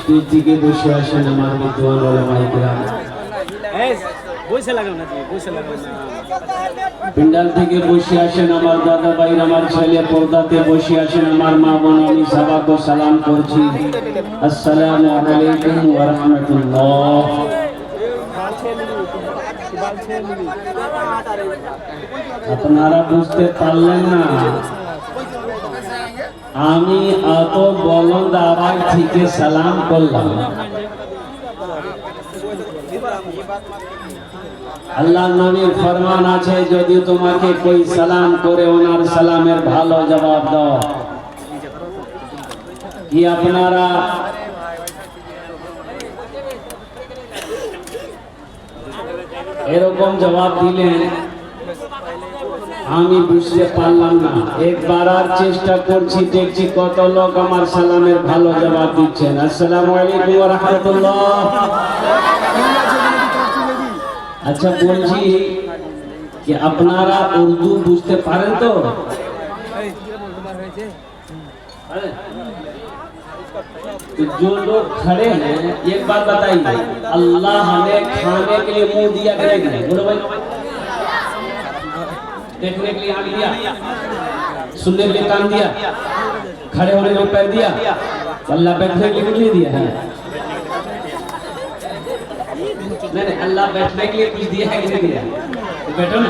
Stage के बসে আসেন আমার বিদ্বান ওলামায়ে কিরাম। পিন্ডাল থেকে বসে আসেন আমার দাদা ভাই, আমার ছেলে, পর্দাতে বসে আসেন আমার মা বোন। আমি সবাইকে সালাম করছি, আসসালামু আলাইকুম ওয়া রাহমাতুল্লাহ। আপনারা বুঝতে পারলেন না আমি এত বলন্দ আওয়াজ থেকে সালাম করলাম। আল্লাহ নবীর ফরমান আছে, যদি তোমাকে কোই সালাম করে ওনার সালামের ভালো জবাব দাও। কি আপনারা এরকম জবাব দিলেন? আমি বুঝতে পারলাম না। একবার আর চেষ্টা করছি, দেখছি কত লোক আমার সালামের ভালো জবাব দিচ্ছেন। আসসালামু আলাইকুম ওয়া রাহমাতুল্লাহ। আচ্ছা বলছি कि আপনারা উর্দু বুঝতে পারেন তো? तो जो लोग खड़े हैं एक बात बताइए, अल्लाह हमें खाने के लिए मुंह दिया कि नहीं? बोलो भाई। देखने के लिए आँख दिया, सुनने के लिए कान दिया, खड़े होने के लिए पैर दिया, अल्लाह बैठने के लिए कुछ नहीं दिया है? नहीं, अल्लाह बैठने के लिए कुछ दिया है कि नहीं दिया? तो बैठो ना,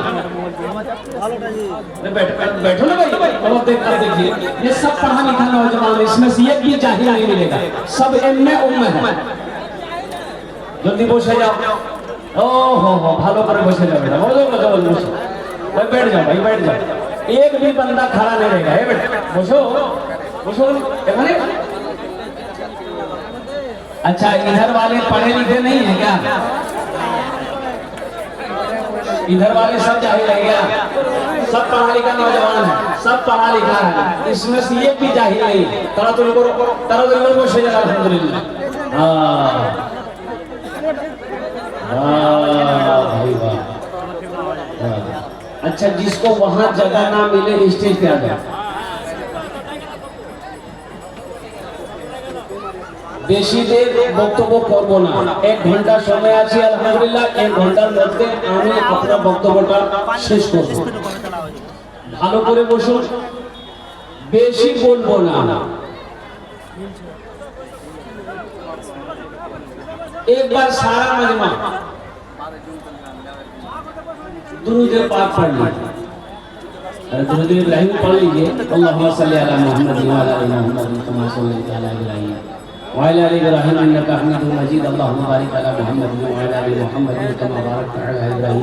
बैठो ना भाई। अब देखिए ये सब पढ़ा लिखा नौजवान, इसमें से एक भी जाहिल नहीं मिलेगा, सब एमए उम्मे है। जल्दी বসে যাও। ओ हो ভালো করে বসে যাও बेटा, बोलो बसो भाई, बैठ जाओ भाई, बैठ जाओ। एक भी बंदा खड़ा नहीं रहेगा। ए बेटा बसो बसो एखाने। अच्छा इधर वाले पढ़े लिखे नहीं है क्या? इधर वाले सब जाहिल है क्या? सब पढ़ा लिखा नौजवान है, सब पढ़ा लिखा है, इसमें से एक भी जाहिल नहीं। तारा तो लोगों को शेजा अल्हम्दुलिल्लाह। हाँ भाई वाह। अच्छा जिसको वहां जगह ना मिले स्टेज पे आ जाए। বেশি দের বক্তব্য করব না, 1 ঘন্টা সময় আছে আলহামদুলিল্লাহ। 1 ঘন্টার মধ্যে আমি আপনার বক্তব্যটা শেষ করব। ভালো করে বসুন, বেশি বলবো না। একবার সারা মজমা दुरूद पाक पढ़ लीजिए, दुरूद इब्राहिम पढ़ लीजिए। अल्लाहुम्मा सल्ली अला मुहम्मद व अला आलि मुहम्मद कमा सल्लैता अला इब्राहिम व अला आलि इब्राहिम इन्नका हमीदुम मजीद। अल्लाहुम्मा बारिक अला मुहम्मद व अला आलि मुहम्मद कमा बारकता अला इब्राहिम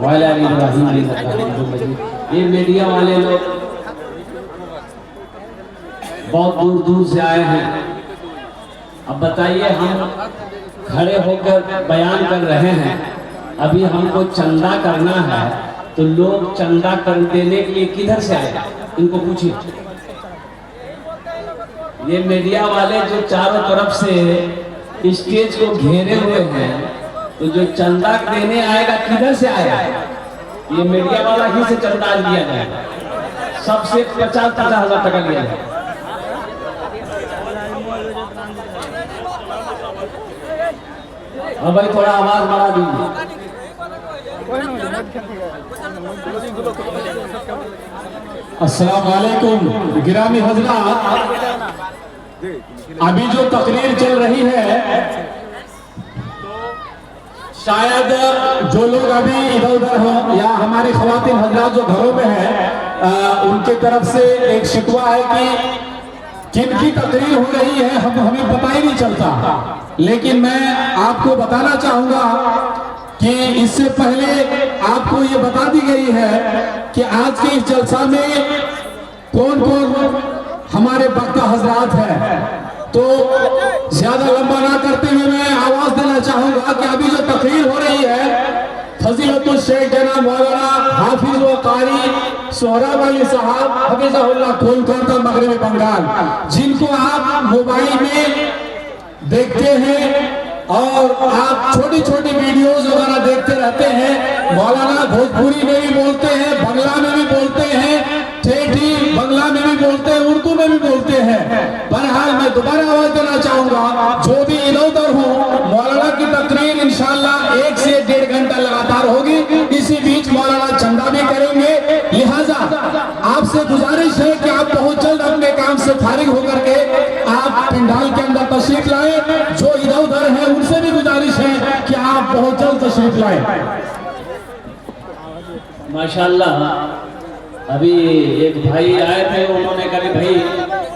व अला आलि इब्राहिम इन्नका हमीदुम मजीद। ये मीडिया वाले लोग बहुत दूर दूर से आए हैं। अब बताइए, हम खड़े होकर बयान कर रहे हैं, अभी हमको चंदा करना है, तो लोग चंदा कर देने के लिए किधर से आए? इनको पूछिए। ये मीडिया वाले जो चारों तरफ से स्टेज को घेरे हुए हैं, तो जो चंदा देने आएगा किधर से आएगा? ये मीडिया वाला ही से चंदा लिया जाएगा, सबसे 50-50 हजार टका लिया जाएगा। अब भाई थोड़ा आवाज बढ़ा दीजिए। अस्सलाम वालेकुम गिरामी हज़रात, अभी जो तकरीर चल रही है, शायद जो लोग अभी इधर उधर हो या हमारी ख़वातीन हज़रात जो घरों में है, उनके तरफ से एक शिकवा है कि किनकी तकरीर हो रही है हमें पता ही नहीं चलता। लेकिन मैं आपको बताना चाहूंगा कि इससे पहले आपको ये बता दी गई है कि आज के इस जलसा में कौन कौन हमारे वक्ता हजरात हैं। तो ज्यादा लंबा ना करते हुए मैं आवाज देना चाहूंगा कि अभी जो तकरीर हो रही है फजीलतुल शेख जनाब मौलाना हाफिज व कारी सोहराब अली साहब हफिज़हुल्लाह कोलकाता मगरबी बंगाल, जिनको आप मोबाइल में देखते हैं और आप छोटी छोटी वीडियोस वगैरह देखते रहते हैं। मौलाना भोजपुरी में भी बोलते हैं, बंगला में भी बोलते हैं, ठेठी बंगला में भी बोलते हैं, उर्दू में भी बोलते हैं। बहरहाल मैं दोबारा आवाज देना चाहूंगा, जो भी इधर उधर हो, मौलाना की तकरीर इंशाअल्लाह 1 से 1.5 घंटा लगातार होगी। इसी बीच मौलाना चंदा भी करेंगे। लिहाजा आपसे गुजारिश है कि आप बहुत जल्द अपने काम से फारिग होकर के आप पंडाल के अंदर तशरीफ लाएं। जो इधर उधर है उनसे भी गुजारिश है कि आप बहुत जल्द तशरीफ लाएं। माशाल्लाह, अभी एक भाई आए थे, उन्होंने कहा कि भाई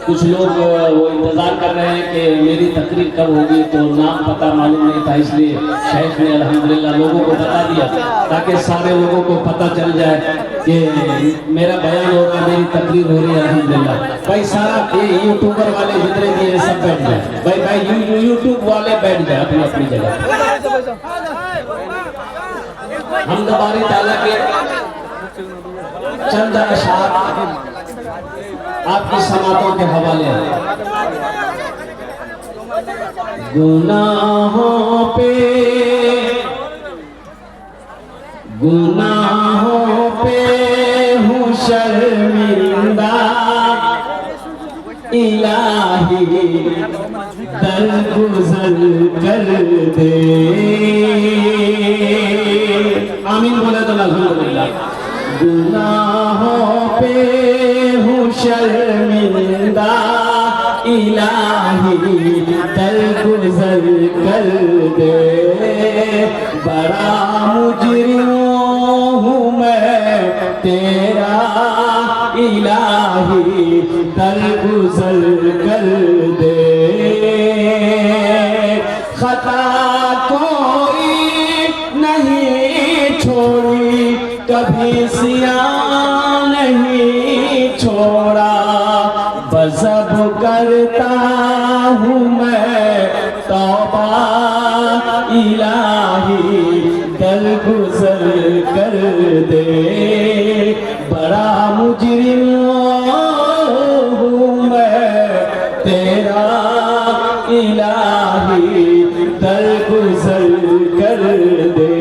कुछ लोग वो इंतजार कर रहे हैं कि मेरी तकरीर कब होगी, तो नाम पता मालूम नहीं था, इसलिए शेख ने अल्हम्दुलिल्लाह लोगों को बता दिया ताकि सारे लोगों को पता चल जाए कि मेरा बयान हो रहा है, मेरी तकरीर हो रही है। अल्हम्दुलिल्लाह भाई सारा ये यूट्यूबर वाले जितने भी हैं सब बैठ जाए, भाई यूट्यूब वाले बैठ जाए अपनी अपनी जगह। हम दबारी ताला के चंद अशआर आपकी समातों के हवाले गुनाहों पे हूँ शर्मिंदा, इलाही दरगुजर कर दे। आमीन बोले तो अल्हम्दुलिल्लाह। गुनाहों पे हूँ शर्मिंदा, इलाही दरगुजर कर दे। बड़ा मुजरिम हूँ मैं तेरा, इलाही दरगुजर कर दे। खता कोई नहीं छोड़ी, कभी सिया नहीं छोड़ा, बज़ब करता हूँ मैं तौबा, इलाही दरगुजर कर दे। बड़ा मुजरिम हूँ मैं तेरा, इलाही दरगुजर कर दे।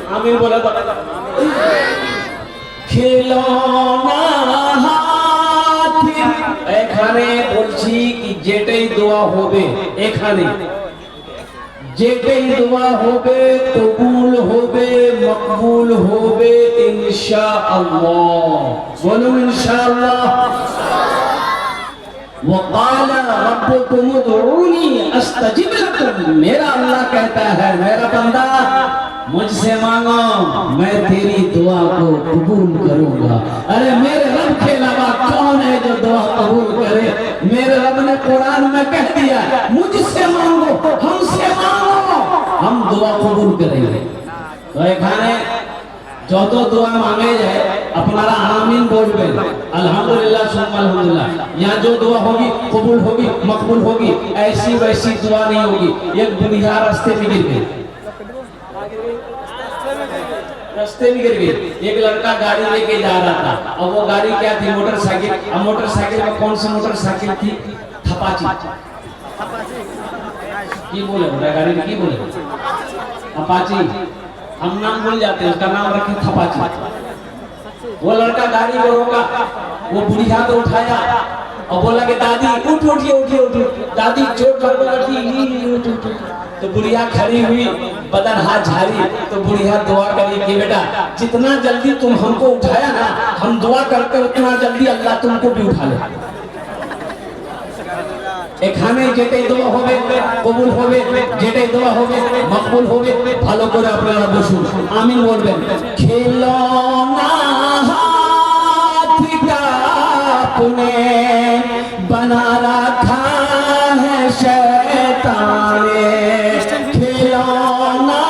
आमीन बोला तो खिलौना हाथी এখানে বলছি কি যেটাই দোয়া হবে, এখানে যেটাই দোয়া হবে কবুল হবে, মকবুল হবে ইনশাআল্লাহ। বলুন ইনশাআল্লাহ। वक़ाल रब्बुकुम उदऊनी अस्तजिब लकुम, मेरा अल्लाह कहता है मेरा बंदा मुझसे मांगो, मैं तेरी दुआ को कबूल करूंगा। अरे मेरे रब के अलावा कौन है जो दुआ कबूल करे? मेरे रब ने कुरान में कह दिया मुझसे मांगो, हमसे मांगो, हम दुआ कबूल करेंगे। तो এখানে যত দোয়া मांगे जाए अपनारा आमीन बोलबे, अल्हम्दुलिल्लाह सुम्मा अल्हम्दुलिल्लाह। यहाँ जो दुआ होगी कबूल होगी, मकबूल होगी, ऐसी वैसी दुआ नहीं होगी। एक दुनिया रास्ते में गिर गई, रास्ते में गिर गई। एक लड़का गाड़ी लेके जा रहा था, और वो गाड़ी क्या थी? मोटरसाइकिल। अब मोटरसाइकिल में कौन सी मोटरसाइकिल थी? थपाची। की बोले गाड़ी में, की बोले अपाची, हम नाम भूल जाते हैं, उसका नाम रखे थपाची। वो लड़का गाड़ी को रोका, वो बुढ़िया को उठाया और बोला कि दादी उठ उठिए उठिए उठिए, दादी चोट लग गई। तो बुढ़िया खड़ी हुई, बदन हाथ झाड़ी, तो बुढ़िया दुआ करी कि बेटा जितना जल्दी तुम हमको उठाया ना, हम दुआ करते उतना जल्दी अल्लाह तुमको भी उठा ले। এখানে যেটাই দোয়া হবে কবুল হবে, যেটাই দোয়া হবে মকবুল হবে। ভালো করে আপনারা বসুন, আমিন বলবেন। खिलौना हाथ का तूने बना रखा है शैतान ने, खिलौना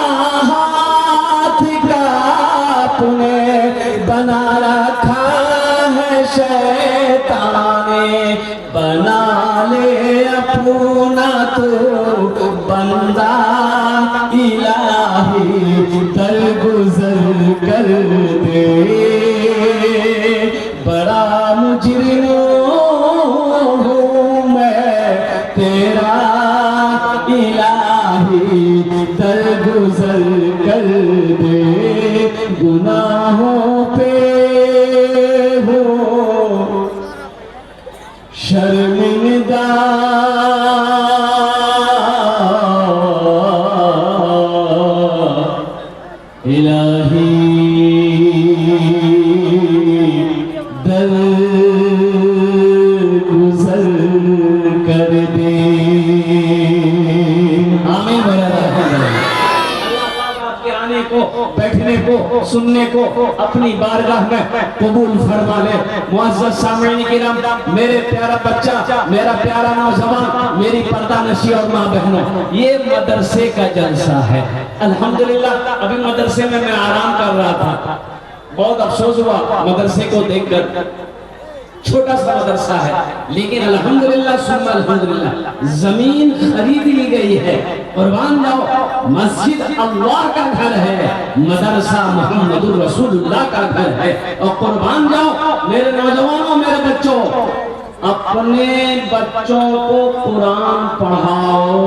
दरगुजर कर दे, बड़ा मुजरिम हूँ मैं तेरा इलाही, दरगुजर कर दे, गुनाहों पे हो शर्मिंदा, इलाही दरगुजर कर दे। आमीन। आपके आने को, बैठने को, सुनने को अपनी बारगाह में कबूल फरमा ले। मुअज़्ज़ज़ सामईन किराम, मेरे प्यारा बच्चा, मेरा प्यारा नौजवान, मेरी पर्दा नशी और माँ बहनों, ये मदरसे का जलसा है। अल्हम्दुलिल्लाह अभी मदरसे में मैं आराम कर रहा था, बहुत अफसोस हुआ मदरसे को देखकर। छोटा सा मदरसा है, लेकिन अल्हम्दुलिल्लाह सुम्मा अल्हम्दुलिल्लाह जमीन खरीद ली गई है। कुर्बान जाओ, मस्जिद अल्लाह का घर है, मदरसा मुहम्मदुर रसूलुल्लाह का घर है। और कुर्बान जाओ मेरे नौजवानों, मेरे बच्चों, अपने बच्चों को कुरान पढ़ाओ,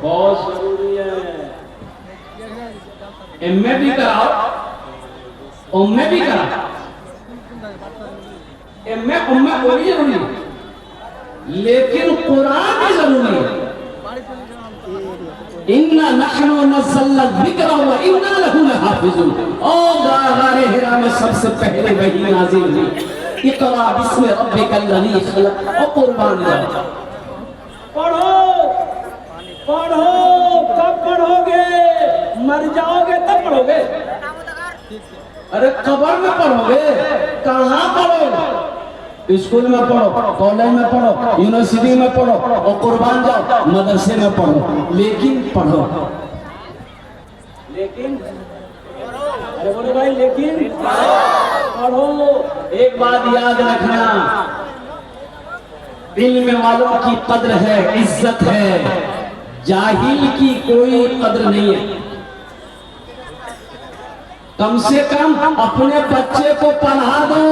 बहुत जरूरी है। एमए भी कराओ, उम्मे भी कराओ, एमए उम्मे वो भी जरूरी है, लेकिन कुरान भी जरूरी है। इन्ना नहनु नज़्ज़लना ज़िक्र व इन्ना लहू लहाफ़िज़ून। और गारे हिरा में सबसे पहले वही नाज़िल हुई, इक़रा बिस्मि रब्बिकल लज़ी ख़लक़। और कुर्बान जाओ, पढ़ो पढ़ो, कब पढ़ोगे? मर जाओगे तब पढ़ोगे। अरे कब्र में पढ़ोगे, कहाँ पढ़ोगे? स्कूल में पढ़ो, कॉलेज में पढ़ो, यूनिवर्सिटी में पढ़ो, और कुर्बान जाओ मदरसे में पढ़ो, लेकिन पढ़ो। लेकिन अरे बोलो भाई, लेकिन पढ़ो। एक बात याद रखना, इल्म वालों की कद्र है, इज्जत है, जाहिल की कोई कद्र नहीं है। कम से कम अपने बच्चे को पढ़ा दो।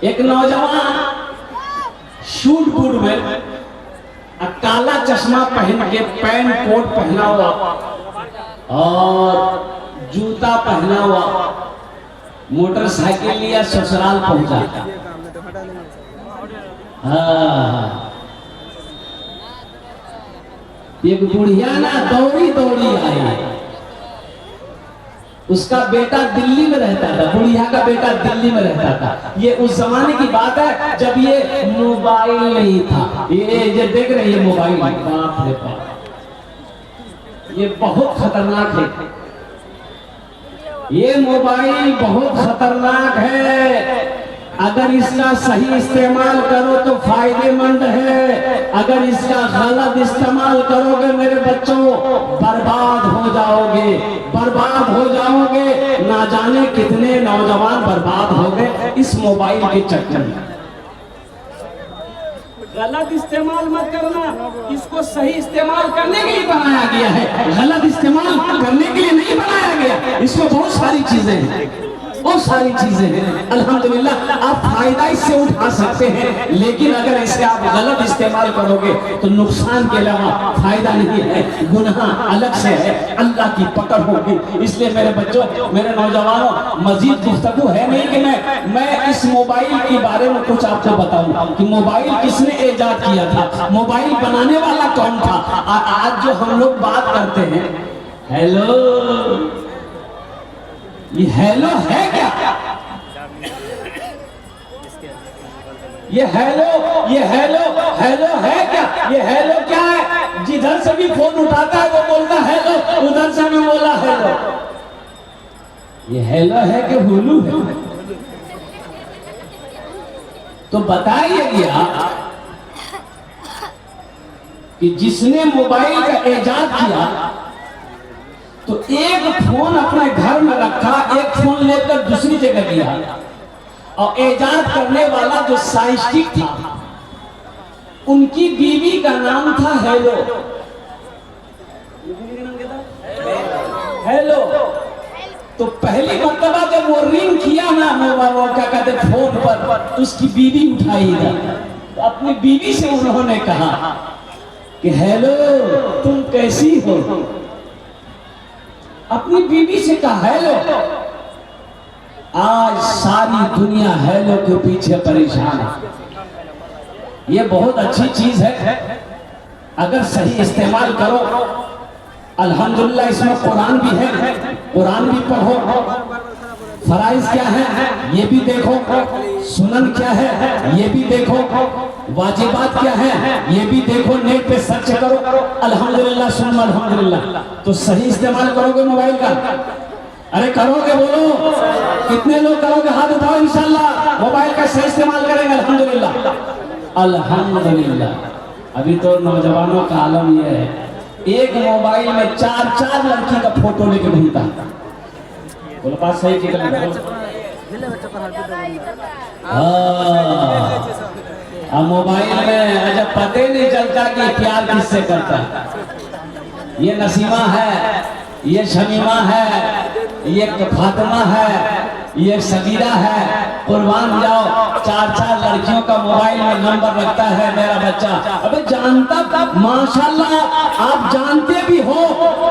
एक नौजवान शूट बूट में काला चश्मा पहन के, पैंट कोट पहना हुआ और जूता पहना हुआ, मोटरसाइकिल लिया, ससुराल पहुंचा। हाँ, एक बुढ़िया ना दौड़ी दौड़ी आई। उसका बेटा दिल्ली में रहता था, बुढ़िया का बेटा दिल्ली में रहता था। ये उस जमाने की बात है जब ये मोबाइल नहीं था। ये देख रहे हैं मोबाइल, बाप रे बाप, ये बहुत खतरनाक है। ये मोबाइल बहुत खतरनाक है। अगर इसका सही इस्तेमाल करो तो फायदेमंद है, अगर इसका गलत इस्तेमाल करोगे मेरे बच्चों बर्बाद हो जाओगे, बर्बाद हो जाओगे। ना जाने कितने नौजवान बर्बाद हो गए इस मोबाइल के चक्कर में। गलत इस्तेमाल मत करना, इसको सही इस्तेमाल करने के लिए बनाया गया है, गलत इस्तेमाल करने के लिए नहीं बनाया गया। इसमें बहुत सारी चीजें हैं, बहुत सारी चीजें हैं। अल्हम्दुलिल्लाह आप फायदा इससे उठा सकते हैं, लेकिन अगर इसे आप गलत इस्तेमाल करोगे तो नुकसान के अलावा फायदा नहीं है, गुनाह अलग से है, अल्लाह की पकड़ होगी। इसलिए मेरे बच्चों, मेरे नौजवानों, मजीद गुफ्तगू है नहीं कि मैं इस मोबाइल के बारे में कुछ आपको बताऊं कि मोबाइल किसने इजाद किया था, मोबाइल बनाने वाला कौन था। आज जो हम लोग बात करते हैं, हेलो, ये हेलो है क्या? ये हेलो हेलो है क्या? ये हेलो क्या है? जिधर से भी फोन उठाता है वो बोलता है हेलो, उधर से भी बोला हेलो। ये हेलो है कि हुलू है? तो बताइए गया कि जिसने मोबाइल का इजाद किया तो एक फोन अपने घर में रखा, एक फोन लेकर दूसरी जगह गया, और इजाद करने वाला जो साइंटिस्ट था उनकी बीवी का नाम था हेलो। हेलो। तो पहली मर्तबा जब वो रिंग किया ना वो क्या कहते फोन पर, तो उसकी बीवी उठाई इधर, तो अपनी बीवी से उन्होंने कहा कि हेलो तुम कैसी हो। अपनी बीवी से कहा हेलो। आज सारी दुनिया हेलो के पीछे परेशान है। ये बहुत अच्छी चीज है, अगर सही इस्तेमाल करो। अल्हम्दुलिल्लाह इसमें कुरान भी है, कुरान भी पढ़ो। फराइज क्या है ये भी देखो, सुनन क्या है ये भी देखो, वाजिबात क्या है ये भी देखो, नेट पे सर्च करो। अल्हम्दुलिल्लाह सुन अल्हम्दुलिल्लाह। तो सही इस्तेमाल करोगे मोबाइल का? अरे करोगे? बोलो कितने लोग करोगे? हाथ उठाओ। इंशाल्लाह मोबाइल का सही इस्तेमाल करेंगे। अल्हम्दुलिल्लाह अल्हम्दुलिल्लाह। अभी तो नौजवानों का आलम यह है, एक मोबाइल में 4-4 लड़की का फोटो लेके घूमता। बोलो बात सही की गलत? हाँ, मोबाइल में अच्छा पता ही नहीं चलता कि प्यार किससे करता है। ये नसीमा है, ये शमीमा है, ये फातिमा है, ये सगीरा है। कुर्बान जाओ, 4-4 लड़कियों का मोबाइल में नंबर रखता है मेरा बच्चा। अबे जानता तब माशाल्लाह आप जानते भी हो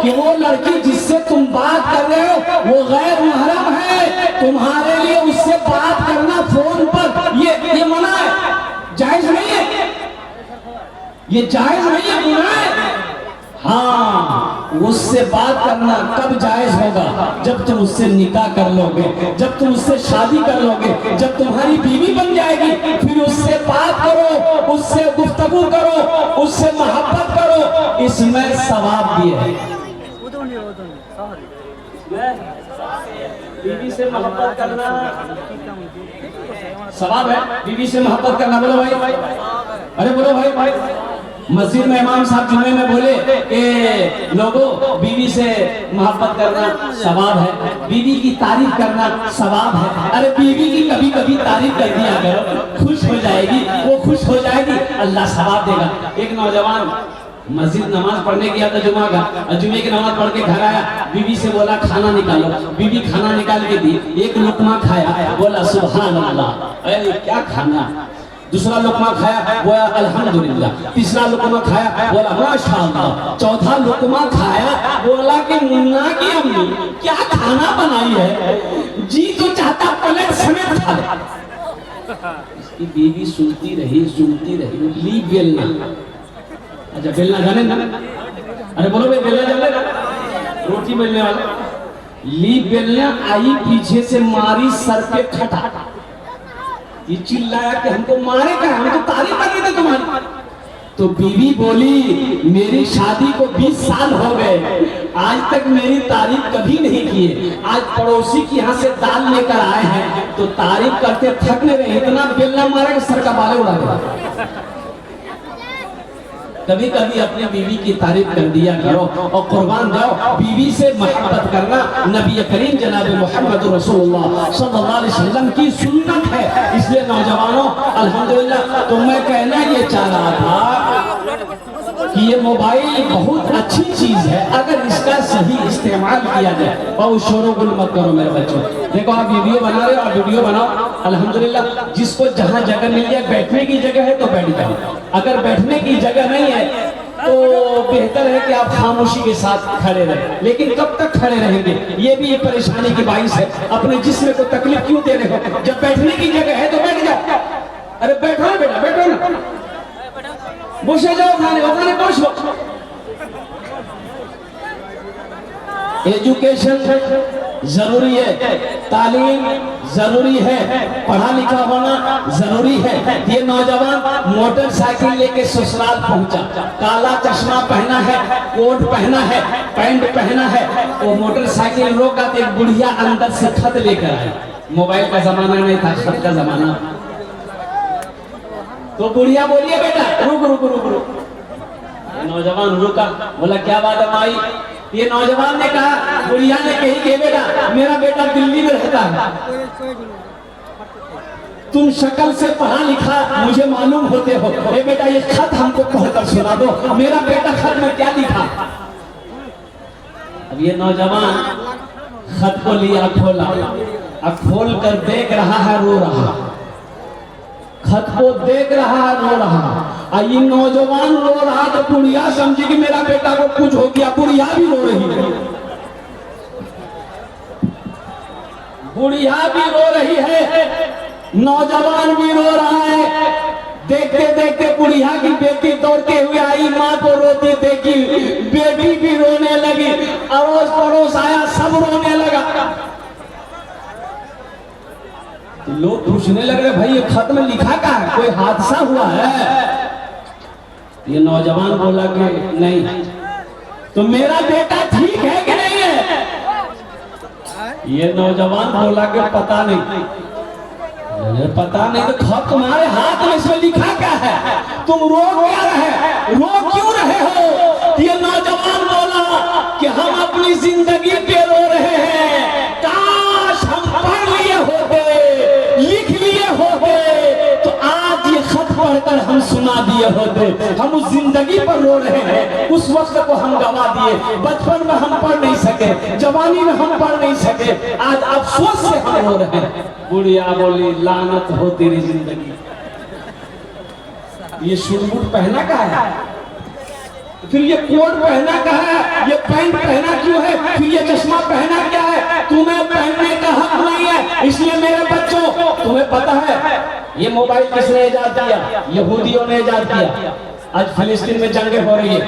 कि वो लड़की जिससे तुम बात कर रहे हो वो गैर मुहर्रम है। तुम्हारे लिए उससे बात करना फोन पर ये मना है, जायज नहीं है, ये जायज नहीं है, गुनाह है। हाँ, उससे बात करना कब जायज होगा? जब तुम उससे निकाह कर लोगे, जब तुम उससे शादी कर लोगे, जब तुम्हारी बीवी बन जाएगी, फिर उससे बात करो, उससे गुफ्तगू करो, उससे मोहब्बत करो। इसमें सवाब भी है। बीवी से मोहब्बत करना सवाब है। बीवी से मोहब्बत करना, बोलो भाई, अरे बोलो भाई। मस्जिद में इमाम साहब जुम्मे में बोले कि लोगों बीवी से मोहब्बत करना सवाब है, बीवी की तारीफ करना सवाब है। अरे बीवी की कभी कभी तारीफ कर दिया करो, खुश हो जाएगी, वो खुश हो जाएगी, अल्लाह सवाब देगा। एक नौजवान मस्जिद नमाज पढ़ने गया था जुमा का, जुमे की नमाज पढ़ के घर आया, बीवी से बोला खाना निकालो। बीवी खाना निकाल के दी, एक लुकमा खाया, बोला सुभान अल्लाह, अरे क्या खाना। दूसरा लुकमा खाया, बोला अल्हम्दुलिल्लाह। तीसरा लुकमा खाया, बोला माशाअल्लाह। चौथा लुकमा खाया, बोला कि मुन्ना की अम्मी क्या खाना बनाई है, जी तो चाहता प्लेट समेत खा ले। इसकी बीवी सुनती रही, ली बेलना। अच्छा बेलना जाने ना? अरे बोलो भाई बेलना जाने ना? रोटी बेलने वाला। ली बेलना आई, पीछे से मारी सर पे खटा। ये चिल्लाया कि हमको मारे क्या, हम तो तारीफ कर रहे थे तुम्हारी। तो बीवी बोली मेरी शादी को 20 साल हो गए, आज तक मेरी तारीफ कभी नहीं की। आज पड़ोसी के यहाँ से दाल लेकर आए हैं तो तारीफ करते थक नहीं रहे, इतना बेलना मारा कि सर का बाल उड़ा दिया। कभी कभी अपनी बीवी की तारीफ कर दिया करो और कुर्बान जाओ। बीवी से मोहब्बत करना नबी करीम जनाब मोहम्मद रसूलुल्लाह सल्लल्लाहु अलैहि वसल्लम की सुन्नत है। इसलिए नौजवानों अल्हम्दुलिल्लाह, तो मैं कहना ये चाह रहा था कि ये मोबाइल बहुत अच्छी चीज है अगर इसका सही इस्तेमाल किया जाए। और शोर-गुल मत करो मेरे बच्चों। देखो आप वीडियो बना रहे हो, आप वीडियो बनाओ अल्हम्दुलिल्लाह। जिसको जहाँ जगह मिल जाए, बैठने की जगह है तो बैठ जाओ, अगर बैठने की जगह नहीं है तो बेहतर है कि आप खामोशी के साथ खड़े रहें। लेकिन कब तक खड़े रहेंगे ये भी एक परेशानी की बाइस है। अपने जिस्म को तकलीफ क्यों दे रहे हो? जब बैठने की जगह है तो बैठ जाओ। अरे बैठो ना बेटा, बैठो ना, बसे जाओ, खाने बसो। एजुकेशन जरूरी है, तालीम जरूरी है, पढ़ा लिखा होना जरूरी है। ये नौजवान मोटरसाइकिल लेके ससुराल पहुंचा, काला चश्मा पहना है, कोट पहना है, पैंट पहना है, वो मोटरसाइकिल रोका तो एक बुढ़िया अंदर से खत लेकर आई। मोबाइल का जमाना नहीं था, खत का जमाना। तो बुढ़िया बोलिए बेटा रुक रुक रुक रुक। नौजवान रुका, बोला क्या बात है माई? ये नौजवान ने कहा, बुढ़िया ने कही कि बेटा मेरा बेटा दिल्ली में रहता है, तुम शक्ल से पढ़ा लिखा मुझे मालूम होते हो, ए बेटा ये खत हमको पढ़कर सुना दो, मेरा बेटा खत में क्या लिखा? अब ये नौजवान खत को लिया, खोला, अब खोल कर देख रहा है, रो रहा, खत को देख रहा है, रो रहा। ये नौजवान रो रहा तो बुढ़िया समझी कि मेरा बेटा को कुछ हो गया, बुढ़िया भी रो रही है, बुढ़िया भी रो रही है, नौजवान भी रो रहा है। देखते देखते बुढ़िया की बेटी दौड़ते हुए आई, माँ को रोती देखी, बेटी भी रोने लगी, अड़ोस पड़ोस आया, सब रोने लगा। लोग पूछने लग रहे, भाई ये खत में लिखा क्या है, कोई हादसा हुआ है? ये नौजवान बोला कि नहीं। तो मेरा बेटा ठीक है कि नहीं है? ये नौजवान बोला कि पता नहीं। पता नहीं तो खत तुम्हारे हाथ में, इसमें लिखा क्या है, तुम रो क्या रहे, रो क्यों रहे हो? ये नौजवान बोला कि हम अपनी जिंदगी पे रो रहे हैं, काश हम पढ़ लिए होते, लिख लिए होते, तो आज ये खत पढ़कर हम सुना दिए होते। हम उस जिंदगी पर रो रहे हैं, उस वक्त को हम गवा दिए, बचपन में हम पढ़ नहीं सके, जवानी में हम पढ़ नहीं सके, आज अफसोस से हम रो रहे हैं। बुढ़िया बोली, लानत हो तेरी जिंदगी। ये सूट बूट पहना का है, फिर ये कोट पहना का है, ये पैंट पहना क्यों है, फिर ये चश्मा पहना क्या है? तुम्हें पहनने का हक नहीं है। इसलिए मेरे बच्चों, तुम्हें पता है ये मोबाइल किसने इजाद किया? यहूदियों ने इजाद किया। आज फिलिस्तीन में जंगें हो रही है,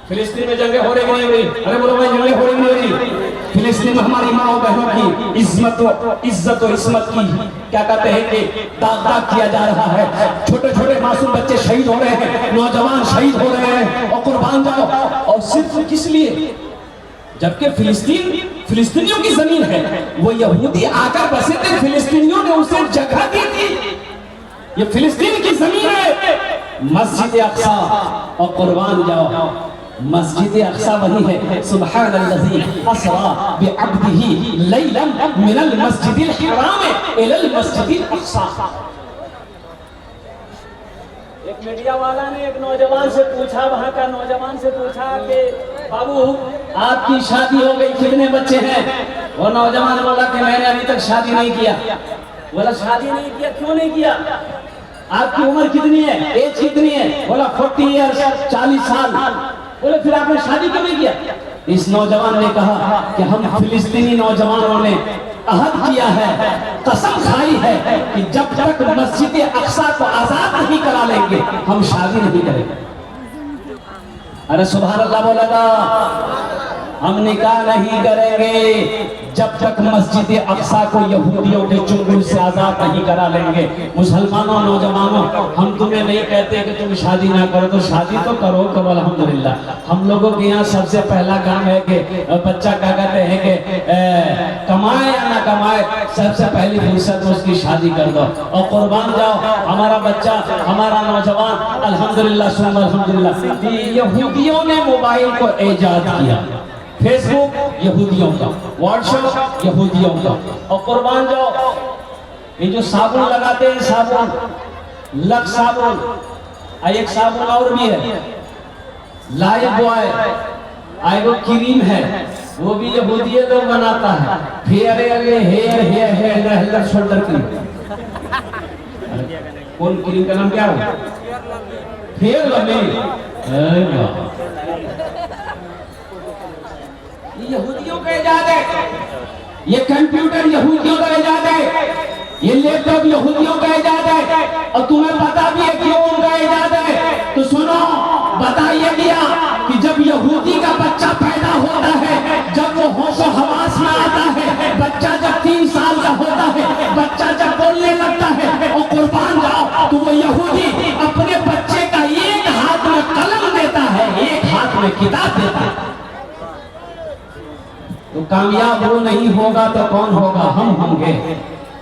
फिलिस्तीन में जंगें हो रही नहीं हो रही? अरे बोलो भाई, जंगें हो रही नहीं हो रही? फिलिस्तीन में हमारी माँ बहनों की इज्जत और इस्मत की क्या कहते हैं कि दाग दाग किया जा रहा है। छोटे छोटे मासूम बच्चे शहीद हो रहे हैं, नौजवान शहीद हो रहे हैं, और कुर्बान जाओ। और सिर्फ किस लिए? जबकि फिलिस्तीनियों की जमीन है, वो यहूदी आकर बसे थे, फिलिस्तीनियों ने उसे जगह दी थी। ये फिलिस्तीन की जमीन है। मस्जिद अक्सा और कुर्बान जाओ, मस्जिद अक्सा वही है। सुब्हानल्लज़ी असरा बिअब्दिही लैलन मिनल मस्जिदिल हराम इलल मस्जिदिल अक्सा। एक मीडिया वाला ने एक नौजवान से पूछा, वहां का नौजवान से पूछा कि बाबू आपकी शादी हो गई, कितने बच्चे हैं? वो नौजवान बोला कि मैंने अभी तक शादी नहीं किया। बोला शादी नहीं किया, क्यों नहीं किया? आपकी उम्र कितनी है, एज कितनी है? बोला 40 ईयर्स, 40 साल। बोले फिर आपने शादी क्यों नहीं किया? इस नौजवान ने कहा कि हम फिलिस्तीनी नौजवानों ने अहद किया है, कसम खाई है कि जब तक मस्जिद अक्सा को आजाद नहीं करा लेंगे हम शादी नहीं करेंगे। अरे सुभान अल्लाह बोला था, हम निकाह नहीं करेंगे जब तक मस्जिद अक्सा को यहूदियों के चुंगल से आजाद नहीं करा लेंगे। मुसलमानों, नौजवानों, हम तुम्हें नहीं कहते कि तुम शादी ना करो, तो शादी तो करो अल्हम्दुलिल्लाह। हम लोगों के यहाँ सबसे पहला काम है कि बच्चा क्या कहते हैं कि कमाए या ना कमाए, सबसे पहली फुर्सत में उसकी शादी कर दो और कुर्बान जाओ। हमारा बच्चा, हमारा नौजवान अल्हम्दुलिल्लाह सुम्मा अल्हम्दुलिल्लाह, यहूदियों ने मोबाइल को ईजाद किया, फेसबुक यहूदियों का, व्हाट्सएप यहूदियों का, और कुर्बान जाओ ये जो साबुन लगाते हैं, साबुन लक्स साबुन, एक साबुन और भी है लाइफ बॉय, वो क्रीम है, वो भी यहूदी लोग बनाता है। हेयर शोल्डर क्रीम, कौन क्रीम का नाम क्या है? Fair lovely. यहूदियों का इजाद है, ये कंप्यूटर यहूदियों का इजाद है, ये लैपटॉप यहूदियों का इजाद है, और तुम्हें पता भी है क्यों उनका इजाद है? तो सुनो, बताइए दिया कि जब यहूदी का बच्चा पैदा होता है, जब वो होशो हवास में आता है, बच्चा जब 3 साल का होता है, बच्चा जब बोलने लगता है, और कुर्बान जाओ तो वो यहूदी अपने बच्चे का एक हाथ में कलम देता है, एक हाथ में किताब देता है। तो कामयाब वो नहीं होगा तो कौन होगा? हम होंगे।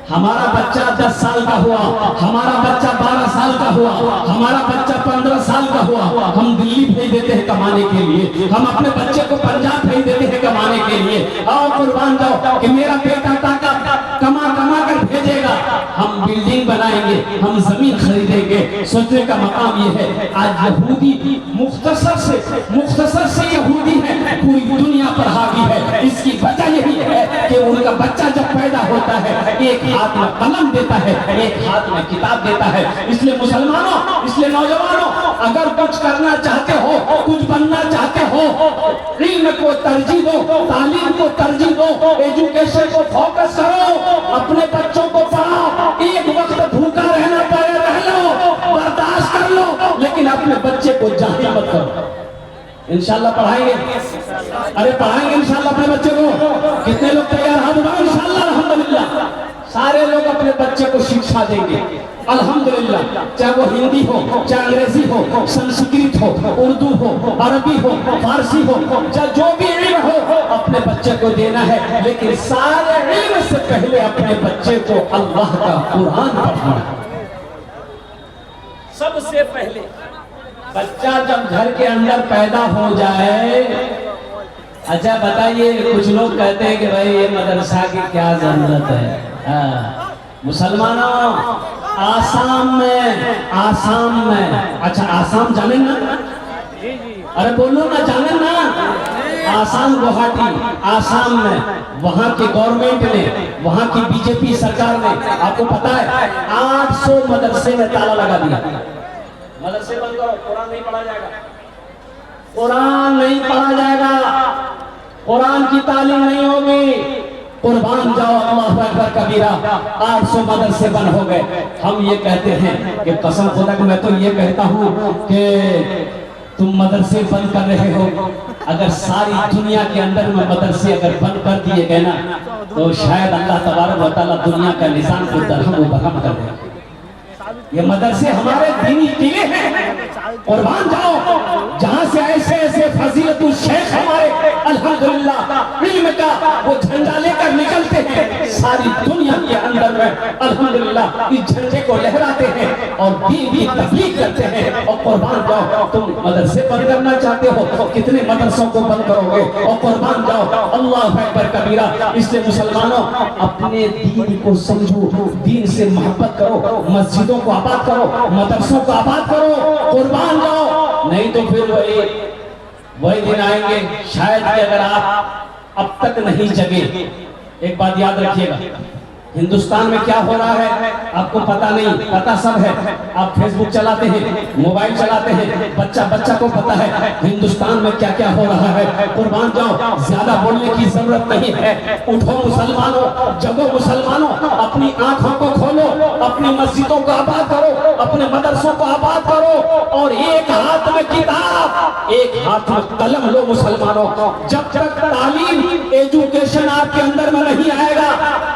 हमारा बच्चा 10 साल का हुआ, हमारा बच्चा 12 साल का हुआ, हमारा बच्चा 15 साल का हुआ, हम दिल्ली भेज देते हैं कमाने के लिए, हम अपने बच्चे को पंजाब भेज देते हैं कमाने के लिए। आओ कुर्बान जाओ कि मेरा बेटा ताकत कमा कर भेजेगा। हम बिल्डिंग बनाएंगे, हम जमीन खरीदेंगे। सोचने का मकाम ये है, आज यहूदी मुख्तसर से यहूदी है, पूरी दुनिया पर हावी है। इसकी वजह यही है कि उनका बच्चा जब पैदा होता है, एक हाथ में कलम देता है, एक हाथ में किताब देता है। इसलिए मुसलमानों, इसलिए नौजवानों, अगर कुछ करना चाहते हो, कुछ बनना चाहते हो, इल्म को तरजीह दो, तालीम को तरजीह दो, एजुकेशन को फोकस करो, अपने बच्चों को पढ़ाओ। एक वक्त भूखा रहना पड़े रह लो, बर्दाश्त कर लो, लेकिन अपने बच्चे को जाहिल मत करो। इंशाल्लाह पढ़ाएंगे, अरे पढ़ाएंगे इंशाल्लाह अपने बच्चे को। कितने लोग तैयार? हाथ उठाओ। इंशाल्लाह अल्हम्दुलिल्लाह सारे लोग अपने बच्चे को शिक्षा देंगे अल्हम्दुलिल्लाह, चाहे वो हिंदी हो, चाहे अंग्रेजी हो, संस्कृत हो, उर्दू हो, अरबी हो, फारसी हो, चाहे जो भी इल्म हो, अपने बच्चे को देना है। लेकिन सारे इल्म से पहले अपने बच्चे को अल्लाह का कुरान पढ़ाना। सबसे पहले बच्चा जब घर के अंदर पैदा हो जाए, अच्छा बताइए, कुछ लोग कहते हैं कि भाई ये मदरसा की क्या जरूरत है। मुसलमानों, आसाम में, अच्छा आसाम जाने ना? अरे बोलो ना, जाने ना? आसाम, गुवाहाटी, आसाम में वहां के गवर्नमेंट ने, वहां की बीजेपी सरकार ने, आपको पता है 800 मदरसे में ताला लगा दिया। मदरसे बंद करो, कुरान नहीं पढ़ा जाएगा, कुरान नहीं पढ़ा जाएगा, कुरान की तालीम नहीं होगी। कुर्बान जाओ, अल्लाहु अकबर कबीरा। 800 मदरसे बंद हो गए। हम ये कहते हैं कि कसम खुदा की, मैं तो ये कहता हूँ कि तुम मदरसे बंद कर रहे हो, अगर सारी दुनिया के अंदर में मदरसे अगर बंद कर दिए गए ना, तो शायद अल्लाह तबारक व तआला दुनिया का निजाम को दरहम व बरहम कर देगा। ये मदरसे हमारे दीनी किले हैं, कुर्बान जाओ। जहां से ऐसे ऐसे फजीलतुल शेख हमारे अल्हम्दुलिल्लाह इल्म का वो झंडा लेकर निकलते हैं, सारी दुनिया के अंदर में अल्हम्दुलिल्लाह इस झंडे को लहराते हैं और दीन की तबलीग करते हैं। और कुर्बान जाओ, तुम मदरसे बंद करना चाहते हो तो कितने मदरसों को बंद करोगे? और कुर्बान जाओ, अल्लाह अकबर कबीरा। इसलिए मुसलमानों, अपने दीन को समझो, दीन से मोहब्बत करो, मस्जिदों को आबाद करो, मदरसों को आबाद करो, कुर्बान जाओ। नहीं तो फिर वही दिन आएंगे शायद कि अगर आप अब तक नहीं जगे। एक बात याद रखिएगा, हिंदुस्तान में क्या हो रहा है आपको पता नहीं, पता सब है। आप फेसबुक चलाते हैं, मोबाइल चलाते हैं, बच्चा को पता है हिंदुस्तान में क्या क्या हो रहा है। कुर्बान जाओ, ज्यादा बोलने की जरूरत नहीं है। उठो मुसलमानों, जगो मुसलमानों, अपनी आंखों को खोलो, अपनी मस्जिदों को आबाद करो, अपने मदरसों को आबाद करो, और एक हाथ में किताब, एक हाथ में कलम लो मुसलमानों। जब तक तालीम, एजुकेशन आपके अंदर में नहीं आएगा,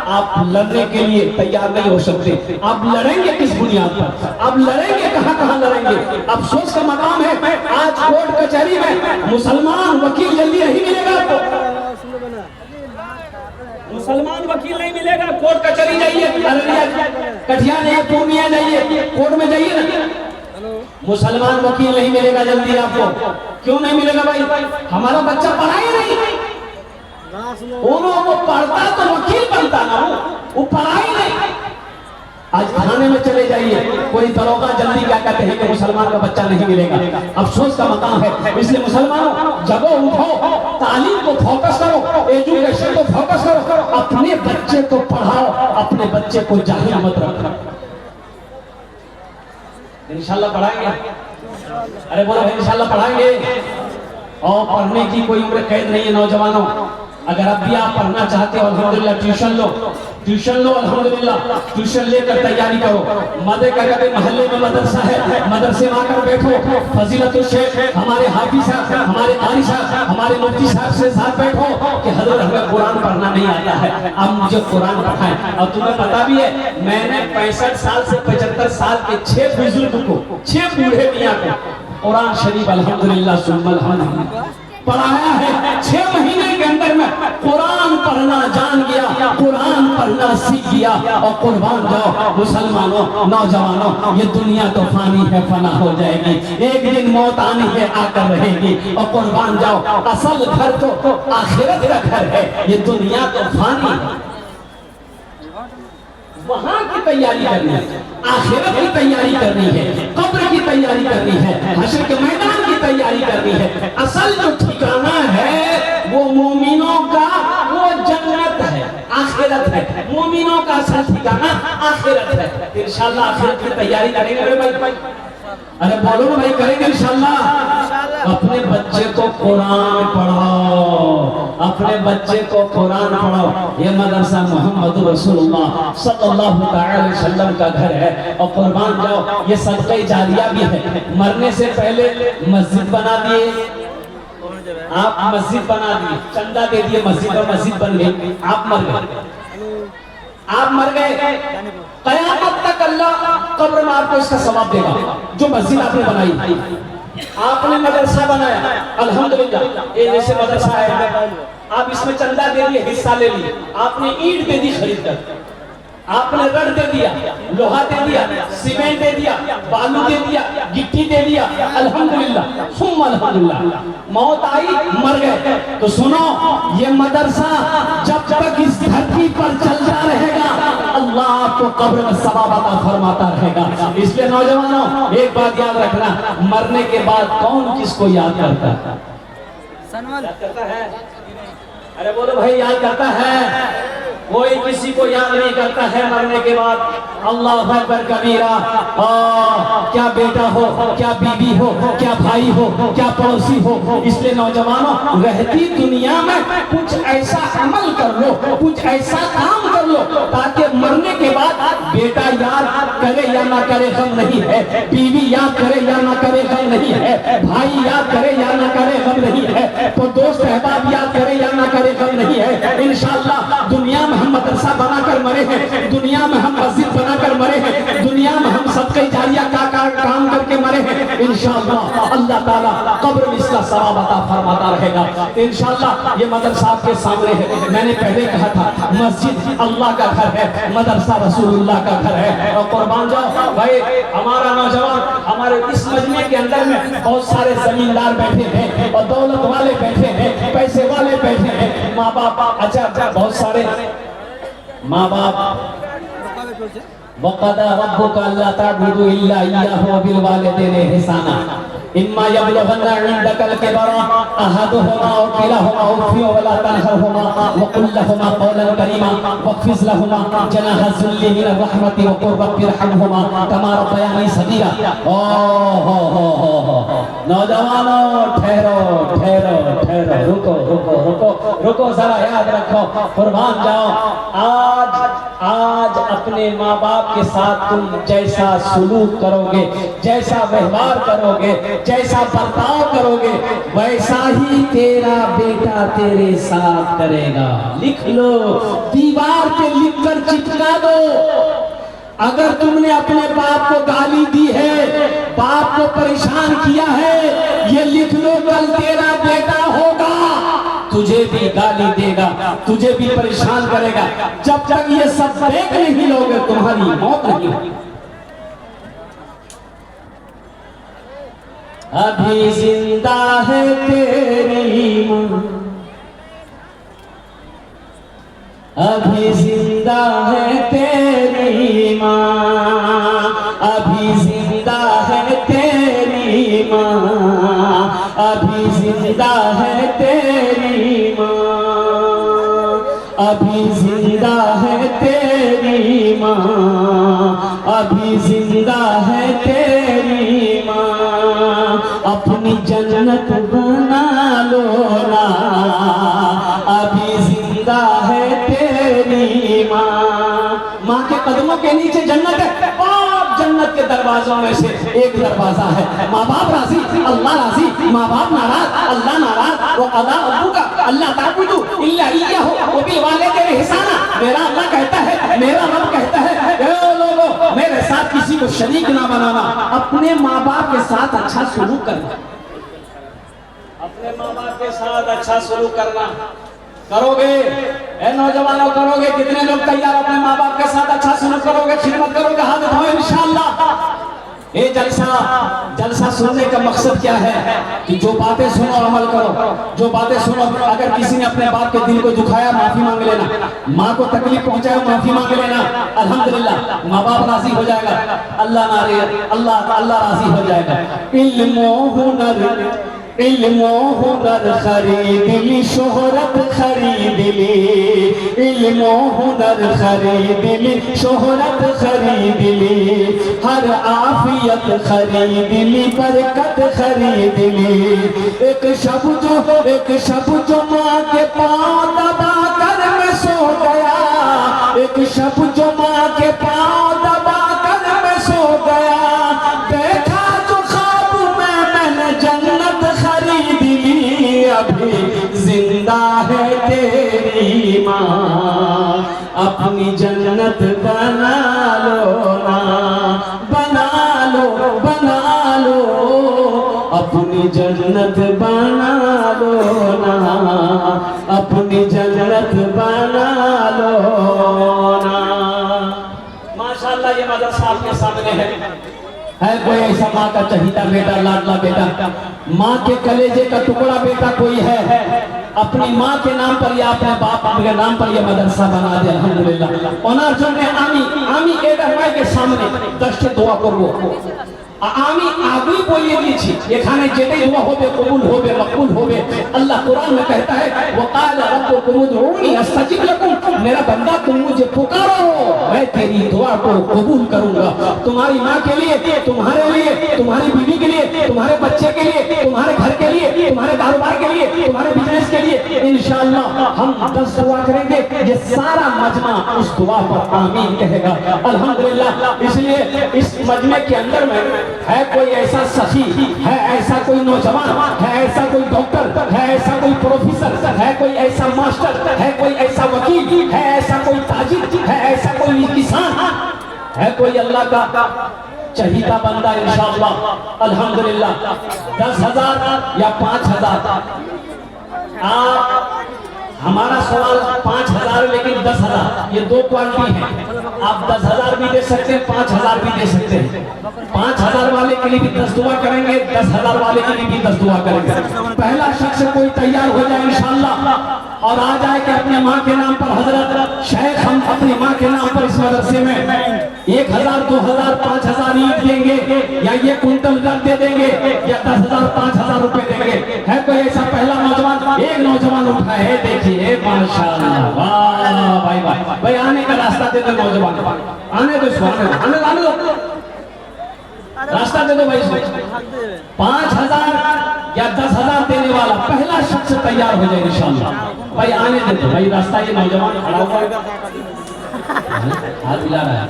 आप लड़ने के लिए तैयार नहीं हो सकते। आप लड़ेंगे किस बुनियाद पर? आप लड़ेंगे कहां लड़ेंगे? अफसोस का मकाम है, आज कोर्ट कचहरी में मुसलमान वकील जल्दी नहीं मिलेगा आपको। मुसलमान वकील नहीं मिलेगा। कोर्ट कचहरी जाइए, कटिहार जाइए, पूर्णिया जाइए, कोर्ट में जाइए ना, मुसलमान वकील नहीं मिलेगा जल्दी आपको। क्यों नहीं मिलेगा भाई? हमारा बच्चा पढ़ा ही नहीं। वो पढ़ता तो वकील बनता ना, वो पढ़ाई नहीं। आज थाने में चले जाइए, कोई दरोगा जल्दी क्या कहते हैं कि मुसलमान का बच्चा नहीं मिलेगा। अफसोस का मकाम है। इसलिए मुसलमानों, जगो, उठो, तालीम को फोकस करो, एजुकेशन को फोकस करो, अपने बच्चे को पढ़ाओ, अपने बच्चे को जाहिल मत रखो। इंशाल्लाह पढ़ाएंगे, अरे बोलो इंशाल्लाह पढ़ाएंगे। और पढ़ने की कोई उम्र कैद नहीं है नौजवानों। अगर अब भी आप पढ़ना चाहते हो, अल्हम्दुलिल्लाह ट्यूशन लो, अल्हम्दुलिल्लाह ट्यूशन लेकर तैयारी करो। मदे का कभी मोहल्ले में मदरसा है, मदरसे में आकर बैठो। फजीलतुल शेख, हमारे हाफिज साहब, हमारे कारी साहब, हमारे मुफ्ती साहब से साथ बैठो कि हजरत हमें कुरान पढ़ना नहीं आता है, अब मुझे कुरान पढ़ाएं। और तुम्हें पता भी है, मैंने 65 साल से 75 साल के 6 बुजुर्ग को, 6 बूढ़े मियां को कुरान शरीफ अल्हम्दुलिल्लाह सुम्मा अल्हम्दुलिल्लाह पढ़ाया है। 6 महीने के अंदर में कुरान पढ़ना जान गया, कुरान पढ़ना सीख गया। और कुर्बान जाओ मुसलमानों, नौजवानों, ये दुनिया तो फानी है, फना हो जाएगी, एक दिन मौत आनी है, आकर रहेगी। और कुर्बान जाओ, असल घर तो आखिरत का घर है, ये दुनिया तो फानी है। वहां की तैयारी करनी है, आखिरत की तैयारी करनी है, कब्र की तैयारी करनी है, हश्र के मैदान की तैयारी करनी है। असल जो ठिकाना है वो मोमिनों का वो जन्नत है, आखिरत है। मोमिनों का असल ठिकाना आखिरत है। इंशाअल्लाह आखिरत की तैयारी करेंगे मेरे भाई। अरे बोलो ना भाई, करेंगे इंशाअल्लाह। अपने बच्चे को कुरान पढ़ाओ, अपने बच्चे को कुरान पढ़ाओ। ये मदरसा मोहम्मद रसूलुल्लाह सल्लल्लाहु अलैहि वसल्लम का घर है। और कुर्बान जाओ, ये सदका जारिया भी है। मरने से पहले मस्जिद बना दिए आप, मस्जिद बना दिए, चंदा दे दिए मस्जिद और मस्जिद बन गई। आप मर गए, आप मर गए, कयामत तक अल्लाह कब्र में आपको इसका सवाब देगा। जो मस्जिद आपने बनाई, आपने मदरसा बनाया, अल्हम्दुलिल्लाह। ये जैसे मदरसा है, आप इसमें चंदा दे दिए, हिस्सा ले लिए, आपने ईंट दे दी खरीद कर, आपने रड दे दिया, लोहा दे दिया, सीमेंट दे दिया, बालू दे दिया, गिट्टी दे दिया, अल्हम्दुलिल्लाह सुम्मा अल्हम्दुलिल्लाह। मौत आई, मर गए। तो सुनो, ये मदरसा जब तक इस धरती पर चलता रहेगा, अल्लाह आपको कब्र में सवाब अता फरमाता रहेगा। इसलिए नौजवानों, एक बात याद रखना, मरने के बाद कौन किसको याद करता है? याद करता है? अरे बोलो भाई, याद करता है? कोई किसी को याद नहीं करता है मरने के बाद। अल्लाह अकबर कबीरा। क्या बेटा हो, क्या बीबी हो, क्या भाई हो, क्या पड़ोसी हो। इसलिए नौजवानों, रहती दुनिया में कुछ ऐसा अमल कर लो, कुछ ऐसा काम कर लो, ताकि मरने के बाद बेटा याद करे या ना करे गम नहीं है, बीवी याद करे या ना करे गम नहीं है, भाई याद करे या ना करे गम नहीं है, तो दोस्त अहबाब याद करे या ना करे गम नहीं है। इंशाअल्लाह दुनिया में हम मदरसा बनाकर मरे हैं, दुनिया में हम मस्जिद बनाकर मरे हैं, दुनिया में हम सदका जारिया का काम करके मरे हैं। इंशाअल्लाह अल्लाह ताला कब्र में इसका सवाब अता फरमाता रहेगा। इंशाअल्लाह ये मदरसा आपके सामने है। मैंने पहले कहा था, मस्जिद अल्लाह का घर है, मदरसा रसूलुल्लाह का घर है। और कुर्बान जाओ भाई, हमारा नौजवान, हमारे इस मजमे के अंदर में बहुत सारे जमींदार बैठे हैं और दौलत वाले बैठे हैं, पैसे वाले बैठे हैं, माँ बाप, अच्छा बहुत सारे माँ बाप। वक़दा रब्बुका अल्ला ताबुदू इल्ला इय्याहु व बिल वालिदैनि इहसाना इम्मा यबलुगन्ना इंदकल किबरा अहदुहुमा औ किलाहुमा उफ़्फिन व ला तनहरहुमा व कुल लहुमा क़ौलन करीमा वख़्फ़िज़ लहुमा जनाहा ज़ुल्ली मिनर रहमति व क़ुल रब्बिरहमहुमा कमा रब्बयानी सगीरा। नौजवानों, ठहरो ठहरो ठहरो, रुको रुको रुको रुको, जरा याद रखो, कुर्बान जाओ। आज अपने माँ बाप के साथ तुम जैसा सुलूक करोगे, जैसा व्यवहार करोगे, जैसा बर्ताव करोगे, वैसा ही तेरा बेटा तेरे साथ करेगा। लिख लो, दीवार पे लिखकर चिपका दो। अगर तुमने अपने बाप को गाली दी है, बाप को परेशान किया है, ये लिख लो, कल तेरा बेटा होगा, तुझे भी गाली देगा, तुझे भी परेशान करेगा। जब तक ये सब देख नहीं लोगे, तुम्हारी मौत नहीं होगी। अभी जिंदा है तेरी मां, अभी जिंदा है तेरी मां, अभी जिंदा है तेरी मां, अभी जिंदा है तेरी मां, अभी जिंदा है तेरी मां, अभी जिंदा है तेरी मां, अपनी जन्नत बना लो ना, अभी जिंदा है तेरी मां। माँ के कदमों के नीचे जन्नत है, और जन्नत के दरवाजों में से एक दरवाजा है। माँ बाप राजी, अल्लाह राजी, माँ बाप नाराज, अल्लाह नाराज। वो अदा अब्बू का अल्लाह ताबुदू इल्ला इय्याहु व बिल वालिदैनि इहसाना। मेरा अल्लाह कहता है, मेरा रब कहता है, ए लोगों, मेरे साथ किसी को शरीक ना बनाना, अपने माँ बाप के साथ अच्छा सलूक करना, अपने माँ बाप के साथ अच्छा सलूक करना। करोगे ए नौजवानों, करोगे? कितने लोग तैयार अपने माँ बाप के साथ अच्छा सलूक करोगे, खिदमत करोगे? हाथ उठाओ इंशाअल्लाह। ये जलसा सुनने का मकसद क्या है कि जो बातें सुनो अमल करो, जो बातें सुनो। अगर किसी ने अपने बाप के दिल को दुखाया माफी मांग लेना, माँ को तकलीफ पहुंचाया माफी मांग लेना, अल्हम्दुलिल्लाह माँ बाप राजी हो जाएगा, अल्लाह राजी हो जाएगा। इल्मो हुनर खरीद ली, शोहरत खरीद ली, इल्मो हुनर खरीद ली, शोहरत खरीद ली, हर आफियत खरीद ली, बरकत खरीद ली। एक शब जो माँ के पाँव दबा कर मैं सो गया, एक शब जो माँ के पाँव दबा कर मैं सो गया, देखा जो ख्वाब में मैंने जन्नत खरीद ली, अभी जिंदा है तेरी माँ, अपनी जन्नत बना लो ना, बना लो अपनी जन्नत बना लो ना, अपनी जन्नत बना लो ना। माशाअल्लाह ये मदरसा आपके सामने है कोई ऐसा माँ का चहीता बेटा, लाडला बेटा, माँ के कलेजे का टुकड़ा बेटा कोई है, अपनी माँ के नाम पर या अपने बाप के नाम पर यह मदरसा बना दिया अल्हम्दुलिल्लाह। ओनार जने आमी एडा माय के सामने दशटे दোया करबो, आमी आगुई बोलिए दीछी एखाने जेते दुआ होबे कबूल होबे मकबूल होबे। अल्लाह कुरान में कहता है वक़ाल रब्बुकुम उदऊनी अस्तजिब लकुम, मेरा बंदा तुम मुझे पुकारो मैं तेरी दुआ को कबूल करूंगा। तुम्हारी माँ के लिए, तुम्हारे लिए, तुम्हारी बीवी के लिए, तुम्हारे बच्चे के लिए, तुम्हारे घर के लिए, तुम्हारे कारोबार के लिए, तुम्हारे बिजनेस के लिए इंशाअल्लाह हम 10 दुआ करेंगे, ये सारा मजमा उस दुआ पर आमीन कहेगा अल्हम्दुलिल्लाह। इसलिए इस मजमे के अंदर में है कोई ऐसा सखी, है ऐसा कोई नौजवान, है ऐसा कोई डॉक्टर, है ऐसा कोई प्रोफेसर, है कोई ऐसा मास्टर, है कोई ऐसा वकील, है ऐसा कोई ताजिर, है ऐसा कोई किसान, है कोई अल्लाह का चहीता बंदा इंशाअल्लाह अल्हम्दुलिल्लाह 10,000 या 5,000। हमारा सवाल 5,000 लेकिन 10,000 ये दो क्वालिटी है। आप 10,000 भी दे सकते हैं, 5,000 भी दे सकते हैं। 5,000 वाले के लिए भी 10 दुआ करेंगे, 10,000 वाले के लिए भी 10 दुआ करेंगे। पहला शख्स कोई तैयार हो जाए इंशाअल्लाह और आ जाए कि अपने माँ के नाम पर हजरत शेख हम अपनी माँ के नाम पर इस मदरसे में 1,000 2,000 5,000 ईंट देंगे या ये कुंटल दर दे देंगे या 10,000 5,000 रुपए देंगे। है कोई ऐसा पहला नौजवान? एक नौजवान उठा है, देखिए माशाअल्लाह, वाह भाई भाई आने का रास्ता दे दो नौजवान, आने दो आने दो रास्ता दे दो भाई। 5,000 या 10,000 देने वाला पहला शख्स तैयार हो जाए इंशाअल्लाह। भाई आने दे दो भाई, रास्ता ये नौजवान खड़ा हुआ है, हाथ मिला रहा है,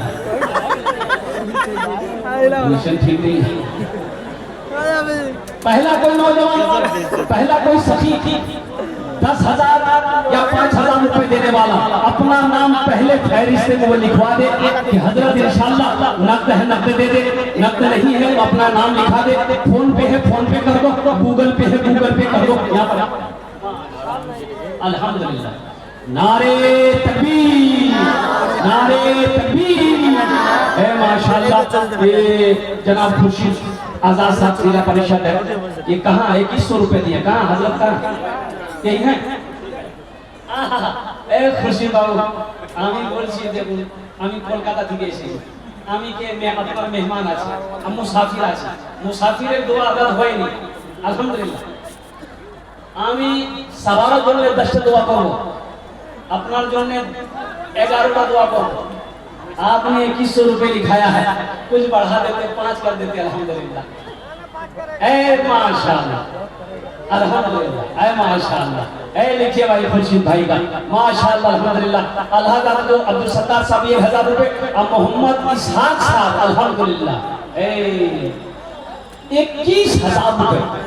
मिशन ठीक नहीं है। पहला कोई नौजवान, पहला कोई सखी 10,000 या 5,000 रुपए देने वाला अपना नाम पहले फहरिस्त में वो लिखवा दे कि हजरत इंशाअल्लाह नकद है नकद दे दे, नकद नहीं है तो अपना नाम लिखा दे, फोन पे है फोन पे कर दो, गूगल पे है गूगल पे कर दो। यहाँ पर अल्हम्दुलिल्लाह नारे तकबीर, नारे तकबीर है माशाअल्लाह। ये जनाब खुर्शीद आजाद साहब जिला परिषद है, ये कहाँ 2100 रुपए दिए, कहाँ हजरत का यही है। ए खुशी बाबू আমি বলছি দেখুন আমি কলকাতা থেকে এসেছি, আমি কে আপনার মেহমান আছি, আমি মুসাফির আছি, মুসাফিরের দোয়া আদাত হয়নি আলহামদুলিল্লাহ। আমি সবার জন্য 10টা দোয়া করব, আপনার জন্য 11টা दो করব। आपने 2100 रुपए लिखाया है, कुछ बढ़ा देते 5 कर देते अल्हम्दुलिल्लाह। ए माशाअल्लाह अल्हम्दुलिल्लाह, ऐ माशाअल्लाह, ऐ लिखिए भाई खुर्शीद भाई का माशाअल्लाह अल्हम्दुलिल्लाह। अल्लाह का तो अब्दुल सत्तार साहब 1,000 रुपए और मोहम्मद इसहाक साहब अल्हम्दुलिल्लाह 21,000 रुपए,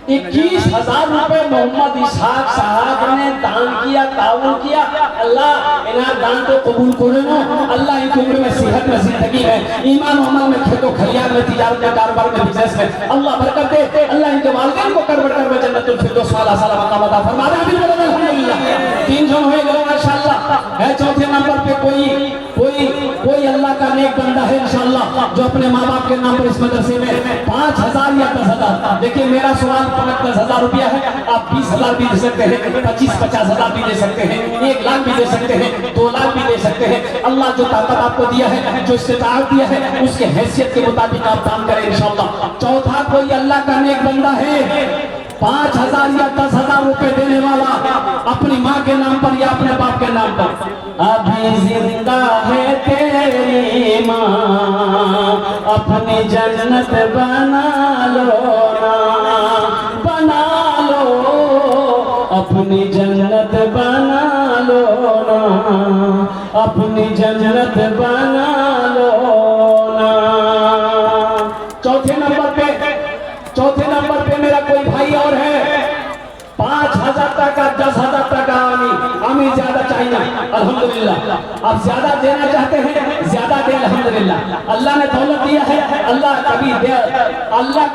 21,000 रुपए मोहम्मद इसहाक साहब ने दान किया, ताउन किया। अल्लाह इन्हें दान को कबूल करे नो, अल्लाह इनकी उम्र में सेहत में जिंदगी है, ईमान अमल में, खेतों खलियान में, तिजारत में, कारोबार में, बिजनेस में अल्लाह बरकत दे। अल्लाह इनके वालिदैन को करबटर में जन्नतुल फिरदौस वाला साला मकाम अता फरमा दे। अल्हम्दुलिल्लाह 3 जन हुए गए माशाअल्लाह। है चौथे नंबर पे कोई अल्लाह का का नेक बंदा है इंशाअल्लाह जो अपने माँ बाप के नाम पर इस मदरसे में 5,000 या 10,000, देखिए मेरा सवाल 10,000 रुपया है, आप 20,000 भी दे सकते हैं, 25-50,000 भी दे सकते हैं, 1 लाख भी दे सकते हैं, 2 लाख भी दे सकते हैं। अल्लाह जो ताकत आपको दिया है, जो इस्तिताअत दिया है, उसके हैसियत के मुताबिक आप दान करें इंशाअल्लाह। चौथा, कोई अल्लाह का नेक बंदा है 5,000 या 10,000 रुपए देने वाला अपनी माँ के नाम पर या अपने बाप के नाम पर, अभी जिंदा है तेरी माँ अपनी जन्नत बना लो ना, बना लो अपनी जन्नत बना लो ना, अपनी जन्नत बना लो ना। चौथे नंबर पे मेरा कोई भाई और है, 5,000 टका 10,000 टका आमी ज्यादा चाहिए अल्हम्दुलिल्लाह। आप ज्यादा देना चाहते हैं, ज्यादा दे अल्हम्दुलिल्लाह। अल्लाह ने दौलत दिया है, अल्लाह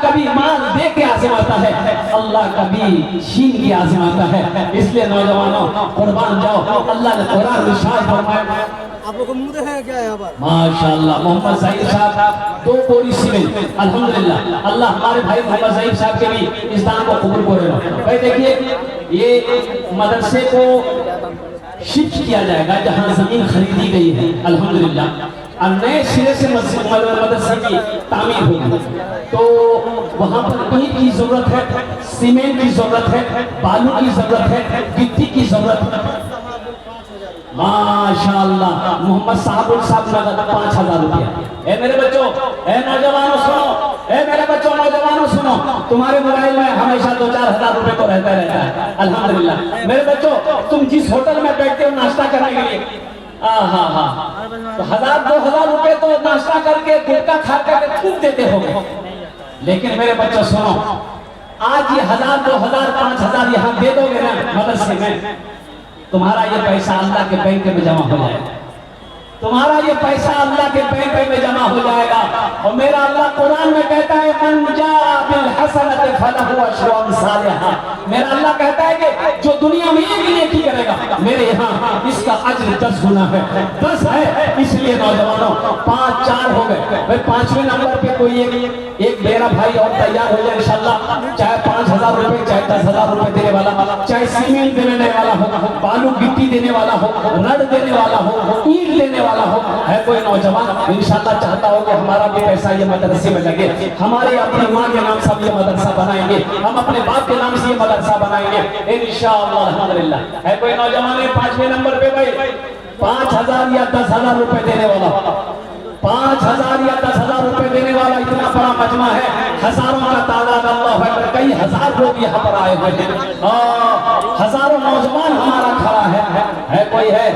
कभी माल दे के आजमाता है, अल्लाह कभी छीन के आजमाता है। इसलिए नौजवानों कुर्बान जाओ, अल्लाह ने कुरान में इरशाद फरमाया, आप लोग को मुंह है क्या यहाँ पर? माशाअल्लाह मोहम्मद सईद साहब 2 बोरी सीमेंट अल्हम्दुलिल्लाह। अल्लाह हमारे भाई मोहम्मद सईद साहब के भी इस दान को कबूल करे। भाई देखिए ये मदरसे को शिफ्ट किया जाएगा जहां जमीन खरीदी गई है अल्हम्दुलिल्लाह, और नए सिरे से मदरसे की तामीर होगी। तो वहां पर ईंट की जरूरत है, सीमेंट की जरूरत है, बालू की जरूरत है, गिट्टी की जरूरत है। माशाअल्लाह मोहम्मद साहब नगद 5,000 रुपया। ए मेरे बच्चों, ए नौजवानों सुनो, ए मेरे बच्चों नौजवानों सुनो, तुम्हारे मोबाइल में हमेशा 2-4 हजार रुपए तो रहता है अल्हम्दुलिल्लाह। मेरे बच्चों तुम जिस होटल में बैठते हो नाश्ता करने के लिए, तो 1,000-2,000 रुपए तो नाश्ता करके गुटखा खा करके थूक देते हो। लेकिन मेरे बच्चों सुनो, आज ये 1,000-2,000 5,000 यहाँ दे दोगे ना मदरसे में, तुम्हारा ये पैसा अल्लाह के बैंक में जमा हो जाएगा, तुम्हारा ये पैसा अल्लाह के बैंक में जमा हो जाएगा। और मेरा अल्लाह कुरान में कहता है मन जाअ बिल हसनति फलहु अशरु अम्सालिहा। मेरा अल्लाह कहता है कि जो दुनिया में एक नेकी करेगा मेरे यहाँ इसका अज्र 10 गुना है, 10 है। इसलिए नौजवानों 5-4 हो गए। भाई 5वें नंबर पे कोई एक मेरा भाई और तैयार हो जाए इंशाअल्लाह, चाहे 5,000 रुपए चाहे 10,000 रुपए देने वाला, चाहे सीमेंट देने वाला हो, बालू गिट्टी देने वाला हो, रड देने वाला हो, ईंट देने वाला हो, है कोई नौजवान इंशाअल्लाह चाहता हो कि हमारा भी पैसा ये मदरसे में लगे, हमारे अपनी माँ के नाम से हम ये मदरसा बनाएंगे, हम अपने बाप के नाम से ये मदरसा बनाएंगे इंशाअल्लाह अल्हम्दुलिल्लाह। है कोई नौजवान 5वें नंबर पे भाई 5,000 या 10,000 रुपए देने वाला, 5,000 या 10,000 रुपए देने वाला, इतना बड़ा मजमा है, हजारों का तादाद, अल्लाह अकबर, कई हजार लोग यहाँ पर आए हुए हैं, हजारों नौजवान हमारा खड़ा है कोई है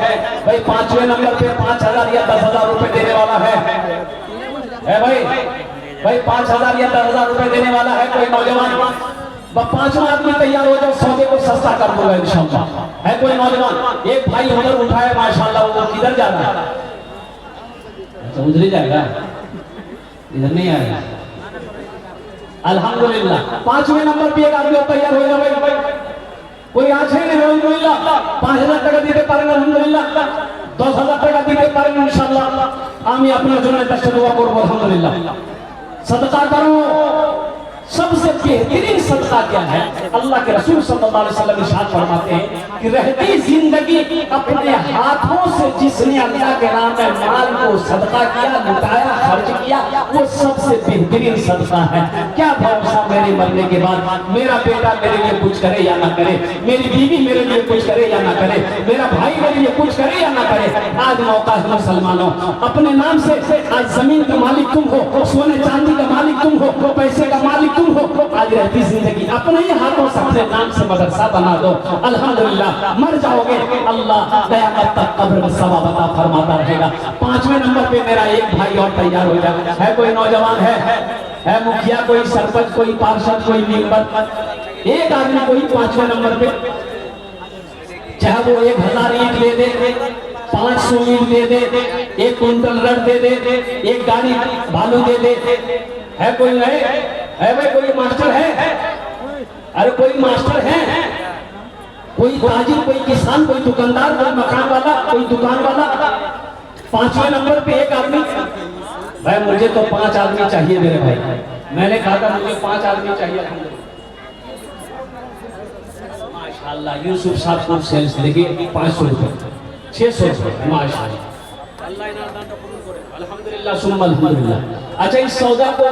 भाई 5वें नंबर पे 5,000 या 10,000 रुपए देने वाला है भाई 5,000 या 10,000 रुपए देने वाला है कोई नौजवान? 5वां आदमी तैयार हो जाओ, सौदे को सस्ता कर दूंगा इंशाअल्लाह। है कोई नौजवान? एक भाई उधर उठाए माशाअल्लाह, वो किधर जा रहा है? अच्छा उधर ही जाएगा, इधर नहीं आएगा अल्हम्दुलिल्लाह। 5वें नंबर पे एक आदमी तैयार हो जाए भाई, कोई आज है नहीं अल्हम्दुलिल्लाह। 5,000 টাকা দিতে পারেন আলহামদুলিল্লাহ, 10,000 টাকা দিতে পারেন ইনশাআল্লাহ। আমি আপনার জন্য 10টা দোয়া করব আলহামদুলিল্লাহ। सदका करो, सबसे बेहतरीन सदका क्या है? अल्लाह के रसूल सल्लल्लाहु अलैहि वसल्लम इरशाद फरमाते हैं कि रहती जिंदगी अपने हाथों से जिसने अल्लाह के नाम में माल को सदका किया, लुटाया, खर्च किया, वो सबसे बेहतरीन सदका है। क्या भरोसा मेरे मरने के बाद मेरा बेटा मेरे लिए कुछ करे या ना करे, मेरी बीवी मेरे लिए कुछ करे या ना करे, मेरा भाई मेरे लिए कुछ करे या ना करे। आज मौका है मुसलमानों, अपने नाम से आज जमीन का मालिक तुम हो, सोने चांदी का मालिक तुम हो, पैसे का मालिक तुम हो। आज रहती जिंदगी अपने ही हाथों से अपने नाम से मदरसा बना दो अल्हम्दुलिल्लाह। मर जाओगे अल्लाह कयामत तक कब्र में सवाब अता फरमाता रहेगा। 5वें नंबर पे मेरा एक भाई और तैयार हो जाए। है कोई नौजवान? है मुखिया, कोई सरपंच, कोई पार्षद, कोई मेंबर, एक आदमी कोई 5वें नंबर पे, चाहे वो 1,000 ईंट ले दे, 500 ईंट दे दे, 1 कुंटल रड दे दे, 1 गाड़ी बालू दे दे। है कोई? है भाई कोई मास्टर है? अरे कोई मास्टर है, कोई ताजिर, कोई किसान, कोई दुकानदार, कोई मकान वाला, कोई दुकान वाला, 5वें नंबर पे एक आदमी, भाई मुझे तो 5 आदमी चाहिए मेरे भाई। मैंने कहा था मुझे 5 आदमी चाहिए। माशाल्लाह यूसुफ साहब को सेल्स देखिए 500 रुपए 600 रुपए माशाल्लाह अल्लाह इनाम दान कबूल करे अल्हम्दुलिल्लाह सुम्मा अल्हम्दुलिल्लाह। अच्छा इस सौदा को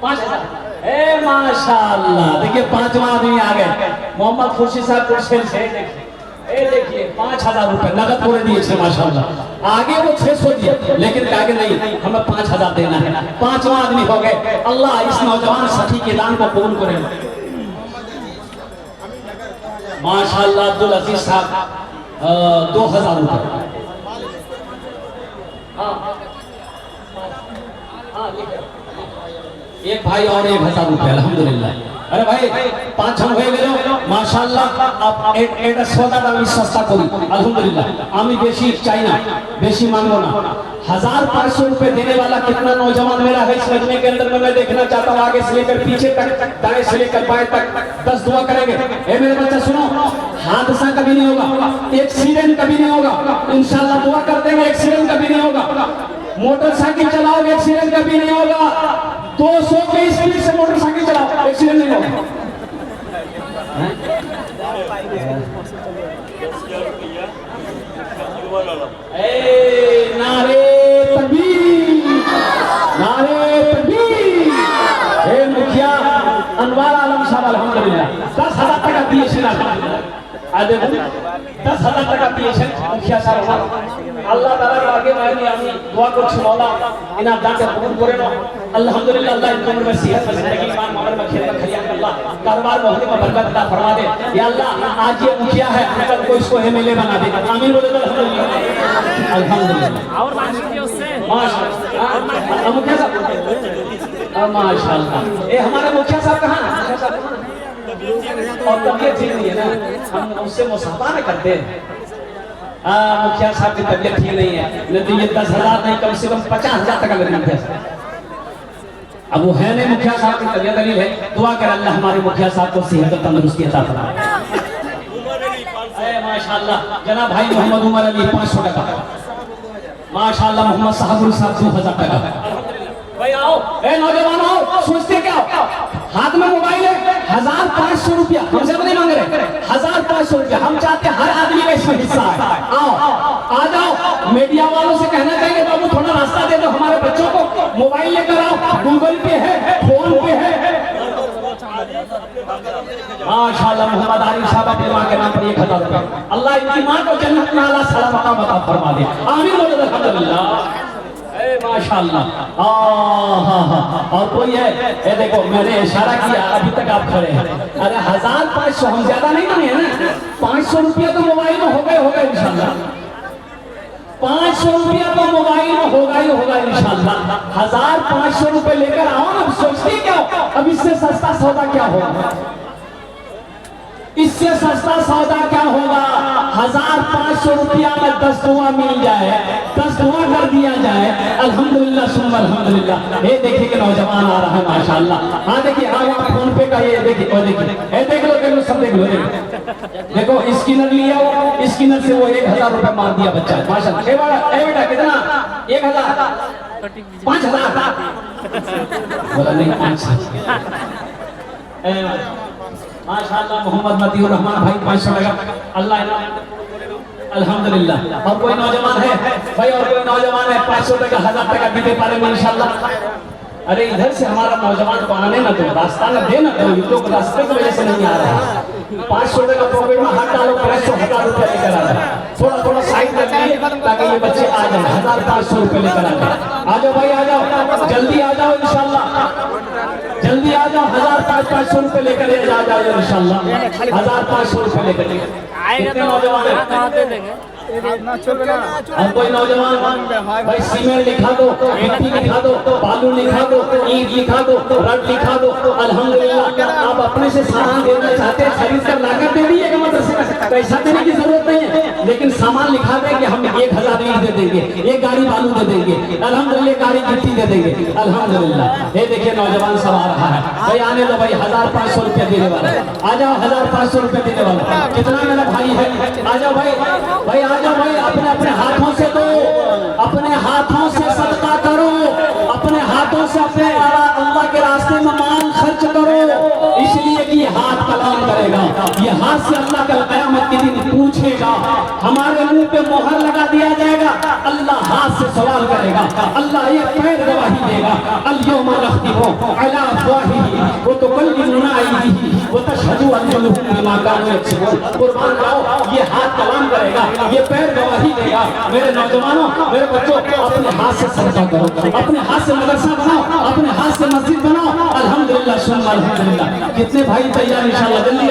5000 ए माशाल्लाह देखिए 5वां आदमी आ गए मोहम्मद खुर्शीद साहब को सेल्स है देखिए ए देखिए 5000 रुपए नगद पूरे दिए थे माशाल्लाह। आगे वो 600 दिए लेकिन आगे नहीं हमें 5000 देना है। 5वां आदमी हो गए। अल्लाह इस नौजवान सखी के दान को कबूल करे माशाल्लाह। अब्दुल अजीज साहब 2000 रुपए। एक भाई और 1000 रुपए अल्हम्दुलिल्लाह। अरे भाई 5 हम হয়ে গেল মাশাআল্লাহ। आप এটা সদাটা আমি সস্তা করি अल्हम्दुलिल्लाह। আমি বেশি চাই না বেশি मांगो ना। 1500 रुपए देने वाला कितना नौजवान मेरा है इस मजमे के अंदर में मैं देखना चाहता हूँ। आगे से लेकर पीछे तक दाएं से लेकर बाएं तक 10 दुआ करेंगे। ए मेरे बच्चा सुनो हादसा कभी नहीं होगा एक्सीडेंट कभी नहीं होगा इंशाल्लाह दुआ कर देंगे एक्सीडेंट कभी नहीं होगा। मोटरसाइकिल चलाओगे एक्सीडेंट कभी नहीं होगा। 200 की स्पीड से मोटरसाइकिल चलाओ एक्सीडेंट नहीं होगा। नारे तकबीर नारे तकबीर। हे मुखिया अनवार आलम साहब अल्हम्दुलिल्लाह 10,000 টাকা দিয়েছেন अल्हम्दुलिल्लाह। आज 10,000 টাকা দিয়েছেন মুখিয়া সাহেব। আল্লাহ তাআলার আগে আমি দোয়া করছি মওলা ইনার দানকে কবুল করে নাও अल्हम्दुलिल्लाह। अल्लाह इनकी उम्र में सेहत में जिंदगी ईमान मगर में खैर में खैरियत अल्लाह कारोबार मोहल्ले में बरकत अता फरमा दे या अल्लाह। आज ये मुखिया है कल को इसको एमएलए बना दे आमीन बोले तो अल्हम्दुलिल्लाह अल्हम्दुलिल्लाह। और मांगिए उससे माशाअल्लाह मुखिया साहब माशाअल्लाह। ये हमारे मुखिया साहब कहां है? मुखिया साहब और तबीयत ठीक नहीं है ना हम उससे मुसाफा नहीं करते। मुखिया साहब की तबीयत ठीक नहीं है नहीं तो ये 10,000 नहीं कम से कम 50,000 टका लग जाता है। अब वो है नहीं मुखिया साहब की तबीयत दलील है। दुआ कर अल्लाह हमारे मुखिया साहब को सेहत और तंदुरुस्ती अता फरमाए। माशाअल्लाह जनाब भाई मोहम्मद उमर अली 500 टका माशाअल्लाह। मोहम्मद साहब साहब 2000 टका। भाई आओ ए नौजवान आओ सोचते क्या हो? हाथ में मोबाइल है 1500 रुपया हमसे नहीं मांग रहे 1500 रुपया। हम चाहते हर आदमी का इसमें हिस्सा है। आओ आ जाओ मीडिया वालों से कहना चाहिए बाबू थोड़ा रास्ता दे दो हमारे बच्चों को। मोबाइल लेकर आओ गूगल पे है फोन पे है माशाअल्लाह। मोहम्मद आरिफ साहब अपनी मां के नाम पर 1000 रुपया। अल्लाह इनकी मां को जन्नत में आला सलाम मकाम अता फरमा दे आमीन बोलो अल्हम्दुलिल्लाह। माशाअल्लाह और कोई है ये देखो मैंने इशारा किया अभी तक आप खड़े हैं। अरे 1500 हम ज्यादा नहीं मांगे हैं ना 500 रुपया तो मोबाइल में होगा इंशाल्लाह। 500 रुपया तो मोबाइल में होगा इंशाल्लाह। 1500 रुपए लेकर आओ ना। सोचते क्या हो अब इससे सस्ता सौदा क्या होगा? इससे सस्ता सौदा क्या होगा? 1500 रुपया में 10 दुआ मिल जाए 10 दुआ कर दिया जाए अल्हम्दुलिल्लाह सुम्मा अल्हम्दुलिल्लाह। ये देखिए कि नौजवान आ रहा है माशाअल्लाह। हाँ देखिए हाँ फोन पे का ये देखिए और देखिए देख लो सब देख लो देखो स्कैनर लिया वो स्कैनर से वो 1000 रुपए मार दिया बच्चा माशाअल्लाह। ए बेटा कितना 1000 5000 बोला नहीं 500 माशाअल्लाह। मोहम्मद मतीउर रहमान भाई 500 टका अल्लाह अल्हम्दुलिल्लाह। और कोई नौजवान है भाई और कोई नौजवान है 500 टका 1000 टका दीते पारेंगे इंशाल्लाह। अरे इधर से हमारा नौजवान को आने ना दो रास्ता ना देना दो ये लोग रास्ते की वजह से नहीं आ रहा। 500 टका पॉकेट में हाथ डालो 1000 रुपया लेकर आ जाए थोड़ा साइड रखिए ताकि ये बच्चे आ जाए 1500 रुपए लेकर आ जाए। आ जाओ भाई आ जाओ जल्दी आ जाओ इंशाल्लाह जल्दी आ जाओ। 1500 रुपए लेकर आ जाओ इंशाल्लाह। 1500 रुपए लेकर कितने नौजवान और कोई नौजवान भाई सीमेंट लिखा दो मिट्टी लिखा दो बालू लिखा दो ईंट लिखा दो रड लिखा दो अल्हम्दुलिल्लाह। आप अपने से सामान देना चाहते हैं खरीद कर लाकर दे दीजिएगा मदरसे में पैसा देने की जरूरत नहीं है लेकिन सामान लिखा दें कि हम 1000 ईंट दे देंगे 1 गाड़ी बालू दे देंगे अल्हम्दुलिल्लाह गाड़ी गिट्टी दे देंगे अल्हम्दुलिल्लाह। ये देखिए नौजवान सब आ रहा है भाई आने दो भाई 1500 रुपया देने वाला आ जाओ 1500 रुपया देने वाला कितना मेरा भाई है आ जाओ भाई राजा भाई अपने अपने हाथों से दो, अपने हाथों से सदका करो, अपने हाथों से अपने अल्लाह के रास्ते में माल खर्च करो, इसलिए कि ये हाथ कलाम करेगा। ये हाथ से अल्लाह कल क़यामत के दिन पूछेगा, हमारे मुंह पे मोहर लगा दिया जाएगा, अल्लाह हाथ से सवाल करेगा, अल्लाह ये पैर गवाही देगा, अल-यौमा नख्तिमु अला अफ़वाहिहिम व तुकल्लिमुना अयदीहिम व तशहदु अर्जुलुहुम बिमा कानू यक्सिबून। कुर्बान जाओ, ये हाथ कलाम करेगा, ये पैर गवाही देगा। मेरे नौजवानों, मेरे बच्चों, अपने हाथ से सदका करो, अपने हाथ से मदरसा बनाओ, अपने हाथ से मस्जिद बनाओ। अल्हम्दुलिल्लाह सुम्मा अल्हम्दुलिल्लाह। कितने भाई तैयार इंशाअल्लाह? जल्दी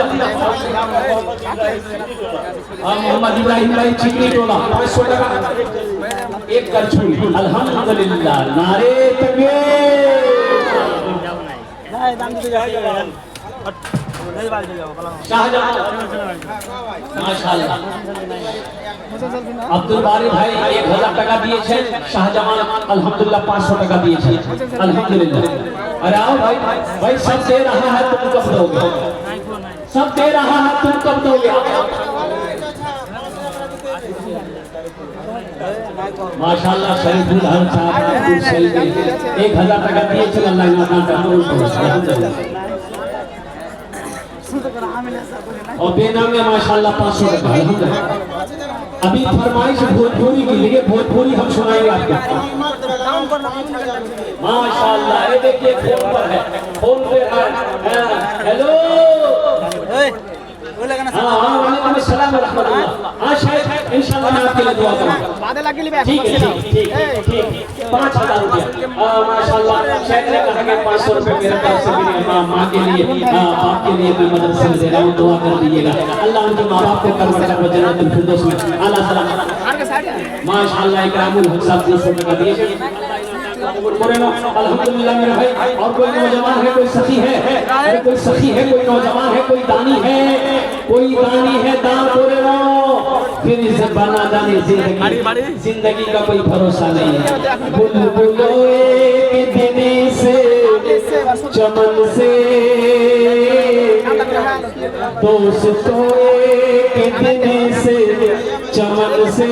मोहम्मद इब्राहिम भाई चिकनी टोला 500 टका एक करछुल। अल्हम्दुलिल्लाह, नारे तकबीर। शाहजहां माशाअल्लाह। अब्दुल बारी भाई 1000 टका दिए छे, शाहजहां अल्हम्दुलिल्लाह 500 टका दिए छे, अल्हम्दुलिल्लाह। अरे आओ भाई, भाई सब दे रहा है, तुम कब दोगे? सब दे रहा है, तुम कब दोगे? माशाअल्लाह शरीफुल हर साहब 1000 टका दिए छे, अल्लाह इनाम और बेनाम में माशाअल्लाह 500 टका। अल्हम्दुलिल्लाह। अभी फरमाइश भोजपुरी की, लिए भोजपुरी हम सुनाएंगे आपको। माशाअल्लाह, ये देखिए फोन पर है, फोन पे है। हेलो, वालेकुम अस्सलाम व रहमतुल्लाह। हाँ शायद इंशाअल्लाह मैं आपके लिए दुआ करूंगा। ठीक है, ठीक 5000 रुपया माशाअल्लाह। शायद ने कहा कि 500 रुपये मेरे तरफ से मेरी माँ के लिए, आपके लिए मैं मदरसे में दे रहा हूँ, दुआ कर दीजिएगा। अल्लाह उनके माँ बाप को करबला में जन्नतुल फिरदौस में आला सलामत। माशाअल्लाह इकरामुल हक साहब 300 टका दिए। अल्हम्दुलिल्लाह मेरे भाई। और कोई नौजवान है, कोई सखी है, अरे कोई सखी है, कोई नौजवान है, कोई दानी है, कोई दानी है, दान बोले रो, फिर इसे बना जाने जिंदगी, जिंदगी का कोई भरोसा नहीं है। बुलबुलों एक दिन से चमन से, दोस्तों एक दिन से चमन से,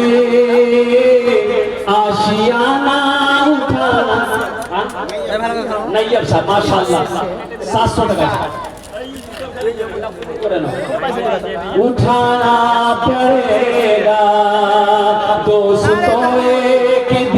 आशियाना उठाना। नहीं अब साहब माशाअल्लाह 700 टका उठाना पड़ेगा दोस्तों।